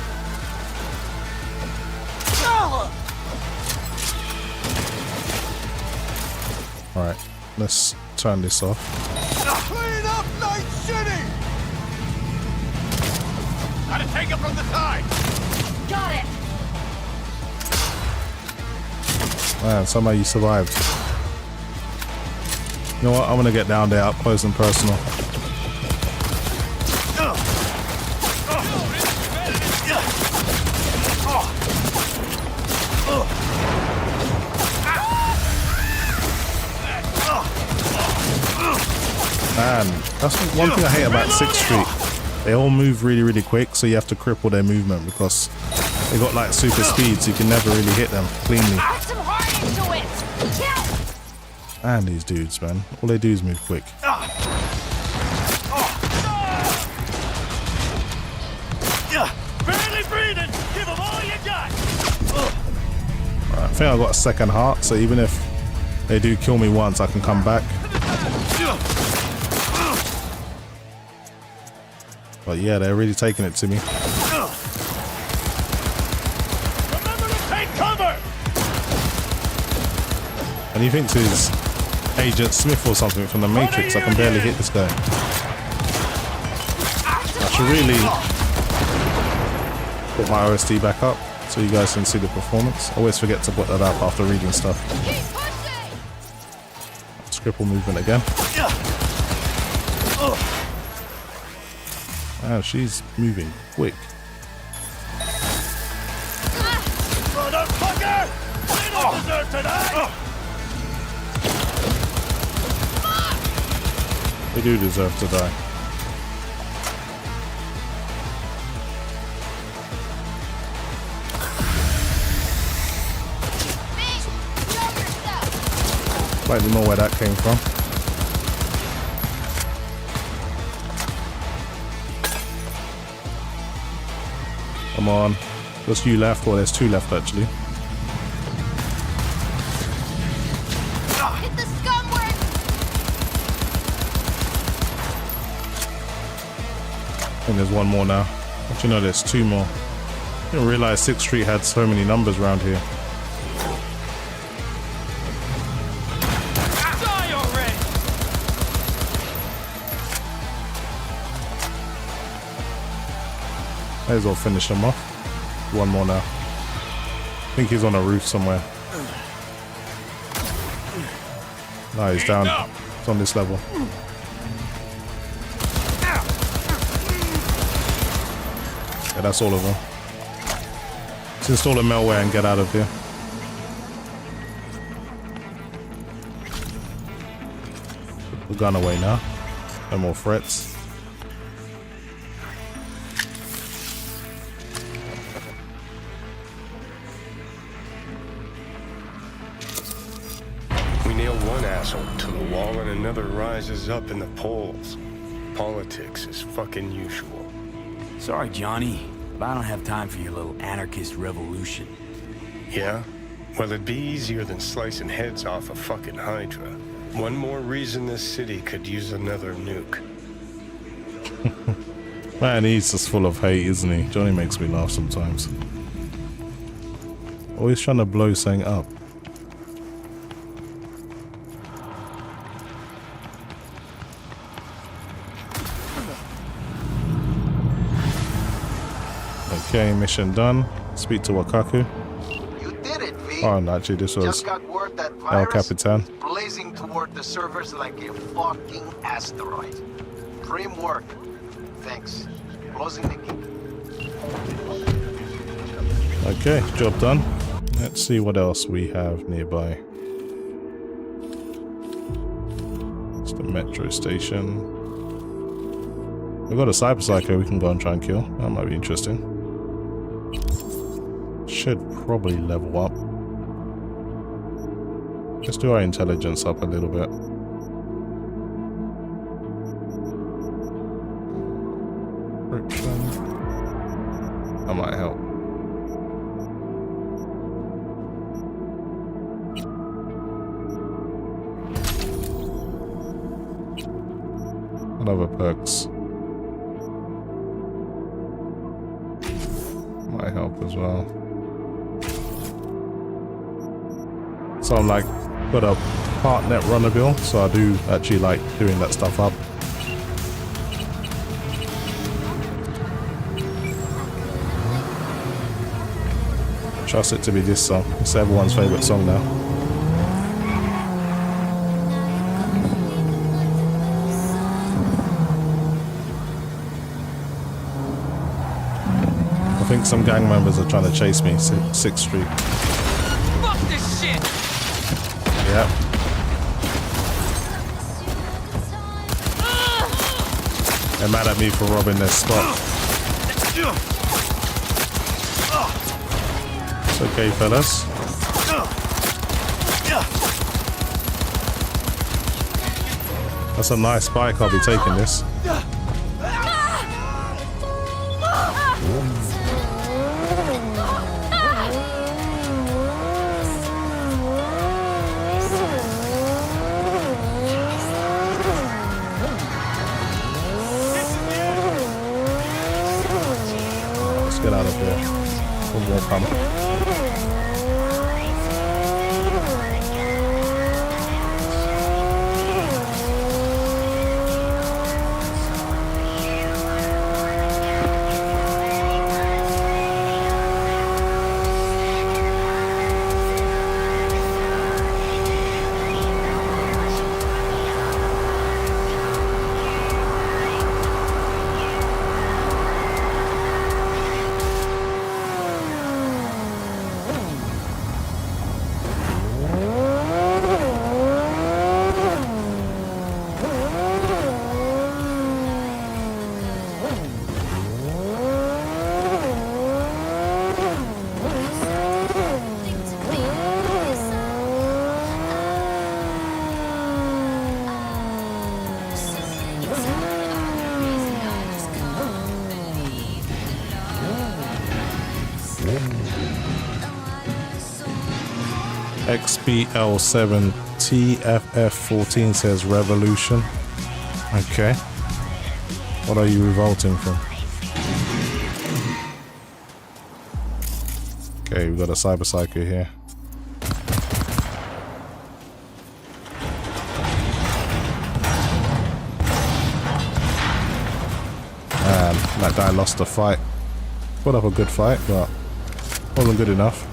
Alright, let's turn this off. Clean up Night City! Gotta take it from the side! Got it! Man, somehow you survived. You know what? I'm gonna get down there up close and personal. Man, that's one thing I hate about 6th Street. They all move really, really quick, so you have to cripple their movement because they got like super speed, so you can never really hit them cleanly. Add some heart into it! Kill! And these dudes, man, all they do is move quick. Barely breathing! Give them all you got! Right, I think I got a second heart, so even if they do kill me once, I can come back. But yeah, they're really taking it to me. Remember to take cover! And he thinks he's Agent Smith or something from the Matrix. I can barely hit this guy. I should really put my OSD back up so you guys can see the performance. I always forget to put that up after reading stuff. Scribble movement again. Wow, she's moving quick. Motherfucker! We don't deserve tonight! They do deserve to die. Slightly know where that came from. Come on. Just you left, or there's two left actually. Hit the scumwork! And there's one more now. Don't you know there's two more? I didn't realize 6th Street had so many numbers around here. Die already! May as well finish him off. One more now. I think he's on a roof somewhere. No, he's down. It's on this level. Yeah, that's all of them. Let's install a malware and get out of here. Put the gun away now. No more threats. We nail one asshole to the wall and another rises up in the polls. politics as fucking usual. Sorry, Johnny, but I don't have time for your little anarchist revolution. Yeah? Well, it'd be easier than slicing heads off a fucking Hydra. One more reason this city could use another nuke. Man, he's just full of hate, isn't he? Johnny makes me laugh sometimes. Always trying to blow something up. Okay, mission done. Speak to Wakaku. You did it, V. Oh, no, actually, this was Just got word that El virus Capitan. is blazing toward the servers like a fucking asteroid. Prim work. Thanks. Closing the gate. Okay, job done. Let's see what else we have nearby. It's the metro station. We've got a Cyberpsycho we can go and try and kill. That might be interesting. Should probably level up. Let's do our intelligence up a little bit. Friction. That might help. What other perks might help as well? So I'm like, got a partnet runner build, so I do actually like doing that stuff up. Trust it to be this song. It's everyone's favorite song now. I think some gang members are trying to chase me. 6th Street. Fuck this shit! Yeah. They're mad at me for robbing their spot. It's okay, fellas. That's a nice bike. I'll be taking this. Let's get out of here. One more pump. XBL7 TFF14 says revolution. Okay. What are you revolting from? Okay, we've got a Cyberpsycho here. And that guy lost the fight. Put up a good fight, but wasn't good enough.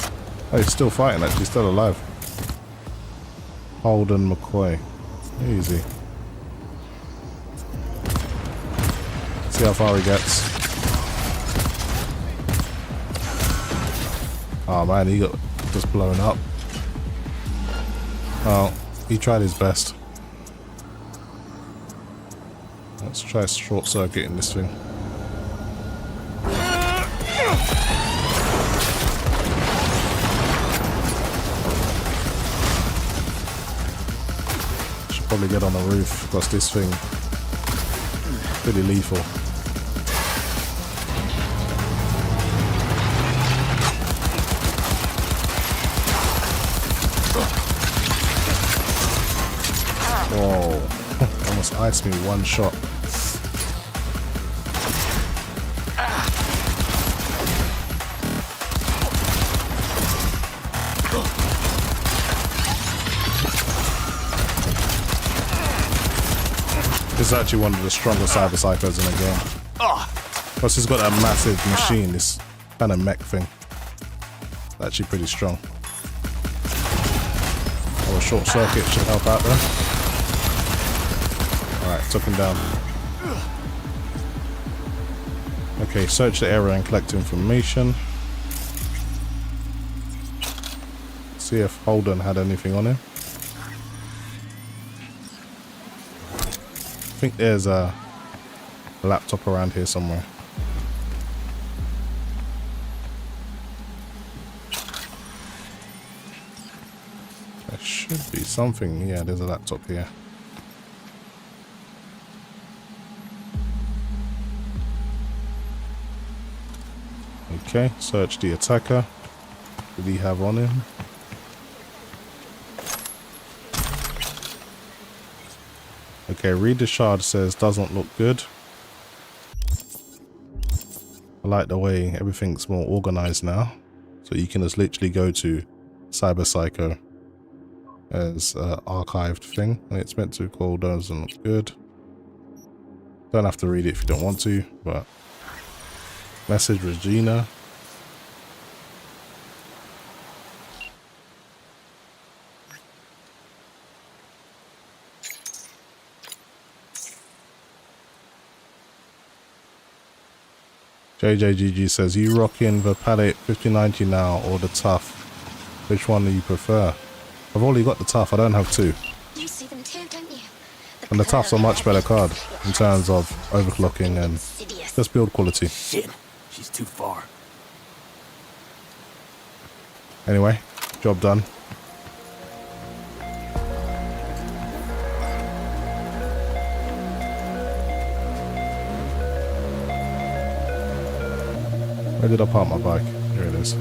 Oh, he's still fighting, actually, still alive. Holden McCoy. Easy. See how far he gets. Oh man, he got just blown up. Oh, he tried his best. Let's try short circuiting this thing. Should probably get on the roof because this thing Pretty lethal. Whoa. Almost iced me one shot. This is actually one of the strongest Cyberpsychos in the game. Plus he's got that massive machine, this kind of mech thing. Actually pretty strong. Oh, a short circuit should help out there. Alright, took him down. Okay, search the area and collect information. See if Holden had anything on him. I think there's a laptop around here somewhere. There should be something. Yeah, there's a laptop here. Okay, search the attacker. What did he have on him? Okay, read the shard says doesn't look good. I like the way everything's more organized now. So you can just literally go to Cyberpsycho as an archived thing. And it's meant to call doesn't look good. Don't have to read it if you don't want to, but message Regina. JJGG says, you rocking the Palette 5090 now or the Tough? Which one do you prefer? I've already got the Tough, I don't have two. You see them too, don't you? And the Tough's a much better card in terms of overclocking and just build quality. Shit, she's too far. Anyway, job done. Where did I park my bike? Here it is.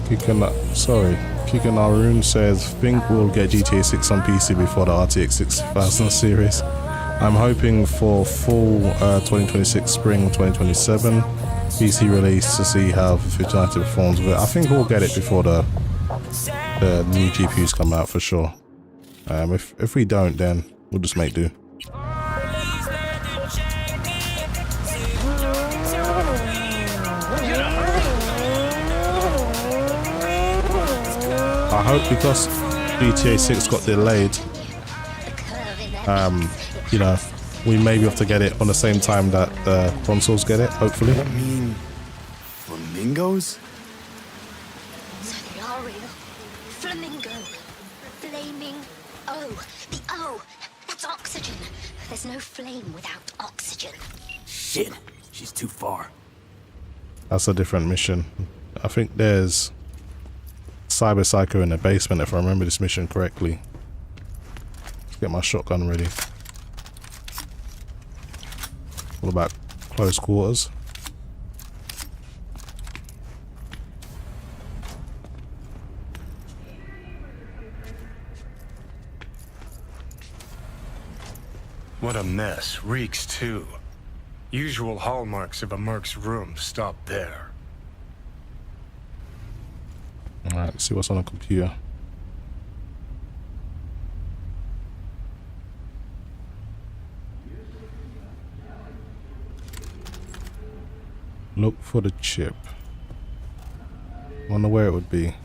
Kika Naroon says, think we'll get GTA 6 on PC before the RTX 6000 series. I'm hoping for full 2026 spring 2027 PC release to see how the 5090 performs with it. I think we'll get it before the new GPUs come out for sure. If we don't, then we'll just make do. I hope because GTA 6 got delayed, you know, we maybe have to get it on the same time that the consoles get it, hopefully. I mean, flamingos? So they are real. Flamingo. Flaming O. The O. That's oxygen. There's no flame without oxygen. Shit, she's too far. That's a different mission. I think there's Cyberpsycho in the basement, if I remember this mission correctly. Let's get my shotgun ready. What about close quarters? What a mess. Reeks too. Usual hallmarks of a Merc's room stop there. Alright, let's see what's on the computer. Look for the chip. Wonder where it would be.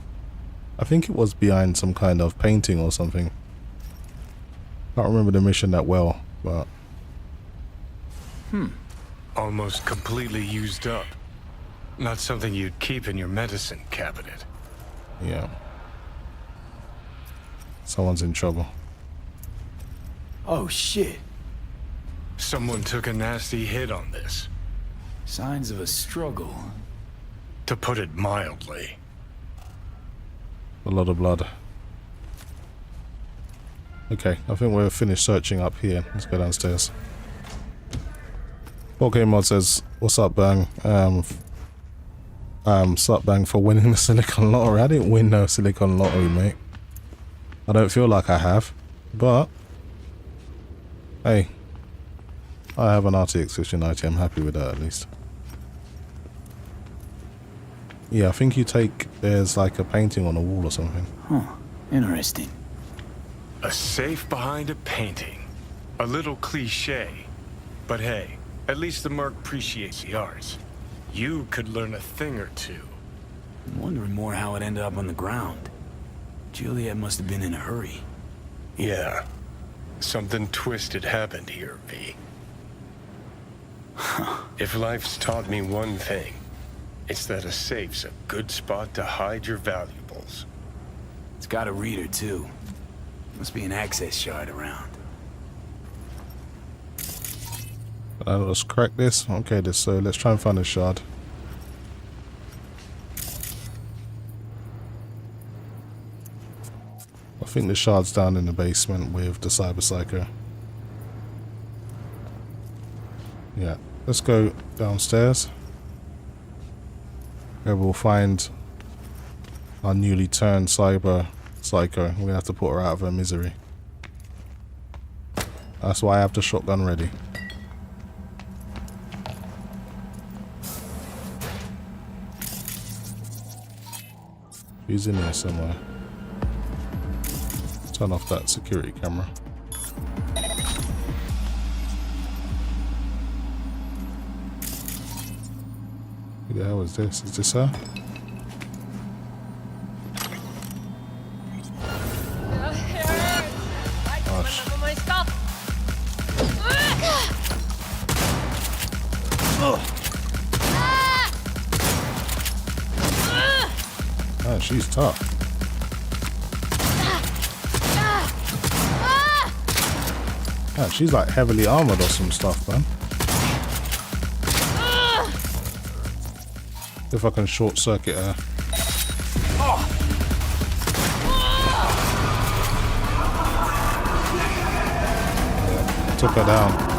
I think it was behind some kind of painting or something. Can't remember the mission that well, but... Almost completely used up. Not something you'd keep in your medicine cabinet. Yeah. Someone's in trouble. Oh shit. Someone took a nasty hit on this. Signs of a struggle. to put it mildly. A lot of blood. Okay, I think we're finished searching up here. Let's go downstairs. 4K Mod says, what's up, Bang? Sup, Bang, for winning the Silicon Lottery. I didn't win no Silicon Lottery, mate. I don't feel like I have, but hey, I have an RTX 5090. I'm happy with that at least. Yeah, I think you take, there's like a painting on a wall or something. Huh, interesting. A safe behind a painting. A little cliche. But hey, at least the Merc appreciates the arts. You could learn a thing or two. I'm wondering more how it ended up on the ground. Juliet must have been in a hurry. Yeah. Something twisted happened here, V. If life's taught me one thing, it's that a safe's a good spot to hide your valuables. It's got a reader, too. Must be an access shard around. Let's crack this. Okay, so let's try and find a shard. I think the shard's down in the basement with the Cyberpsycho. Yeah, let's go downstairs. Where we'll find our newly turned Cyberpsycho. We're gonna have to put her out of her misery. That's why I have the shotgun ready. She's in there somewhere. Turn off that security camera. Who the hell is this? Is this her? My stuff. Oh, she's tough. Yeah, she's like heavily armored or some stuff, man. If I can short circuit her. Yeah, took her down.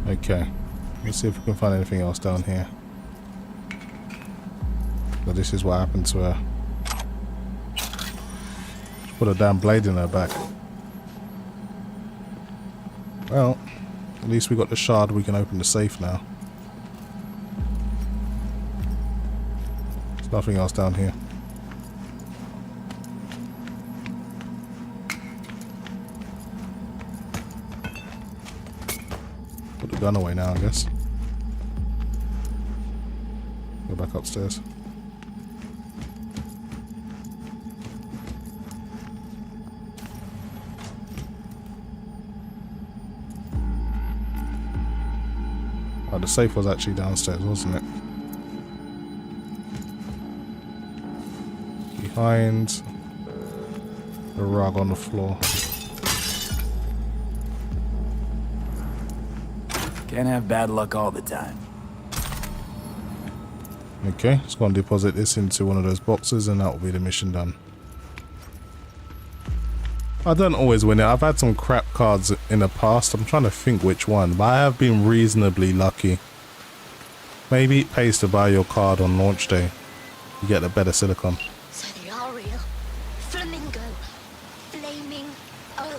Okay, let's see if we can find anything else down here. So this is what happened to her. She put a damn blade in her back. Well, at least we got the shard, we can open the safe now. There's nothing else down here. Put the gun away now, I guess. Go back upstairs. Oh, the safe was actually downstairs, wasn't it? Behind the rug on the floor. Can't have bad luck all the time. Okay, just go and deposit this into one of those boxes and that will be the mission done. I don't always win it. I've had some crap cards in the past. I'm trying to think which one, but I have been reasonably lucky. Maybe it pays to buy your card on launch day. You get the better silicon. So they are real. Flamingo. Flaming O.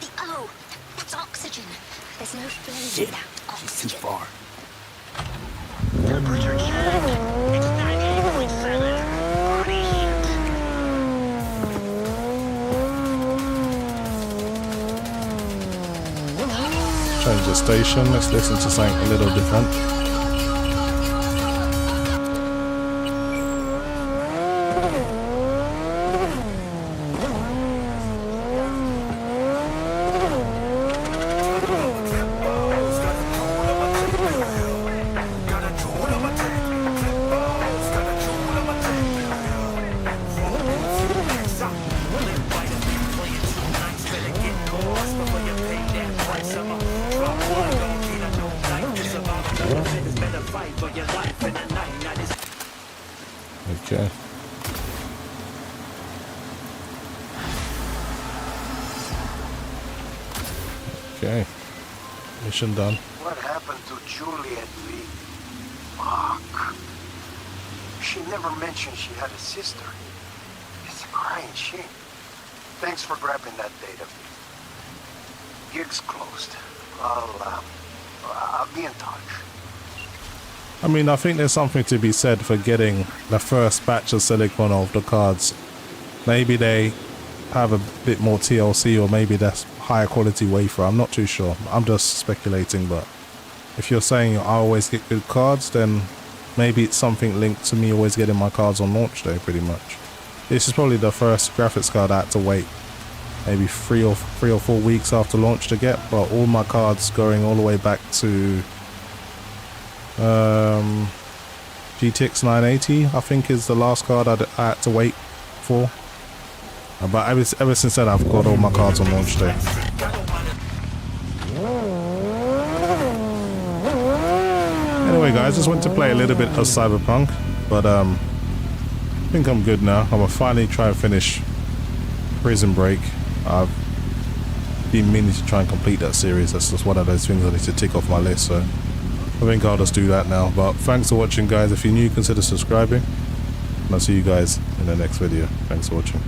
The O. That's oxygen. There's no flame without oxygen. She's too far. Temperature check. 98.7. Body heat. Change the station. Let's listen to something a little different. Okay. Okay. Mission done. What happened to Juliet Lee? Fuck. She never mentioned she had a sister. It's a crying shame. Thanks for grabbing that data. Gig's closed. I'll be in touch. I mean, I think there's something to be said for getting the first batch of silicon of the cards. Maybe they have a bit more TLC, or maybe that's higher quality wafer. I'm not too sure. I'm just speculating, but if you're saying I always get good cards, then maybe it's something linked to me always getting my cards on launch day, pretty much. This is probably the first graphics card I had to wait maybe three or 4 weeks after launch to get, but all my cards going all the way back to GTX 980, I think, is the last card I had to wait for. But ever since then, I've got all my cards on launch day. Anyway, guys, just went to play a little bit of Cyberpunk, but I think I'm good now. I'm gonna finally try and finish Prison Break. I've been meaning to try and complete that series. That's just one of those things I need to tick off my list, so I think I'll just do that now. But thanks for watching, guys. If you're new, consider subscribing, and I'll see you guys in the next video. Thanks for watching.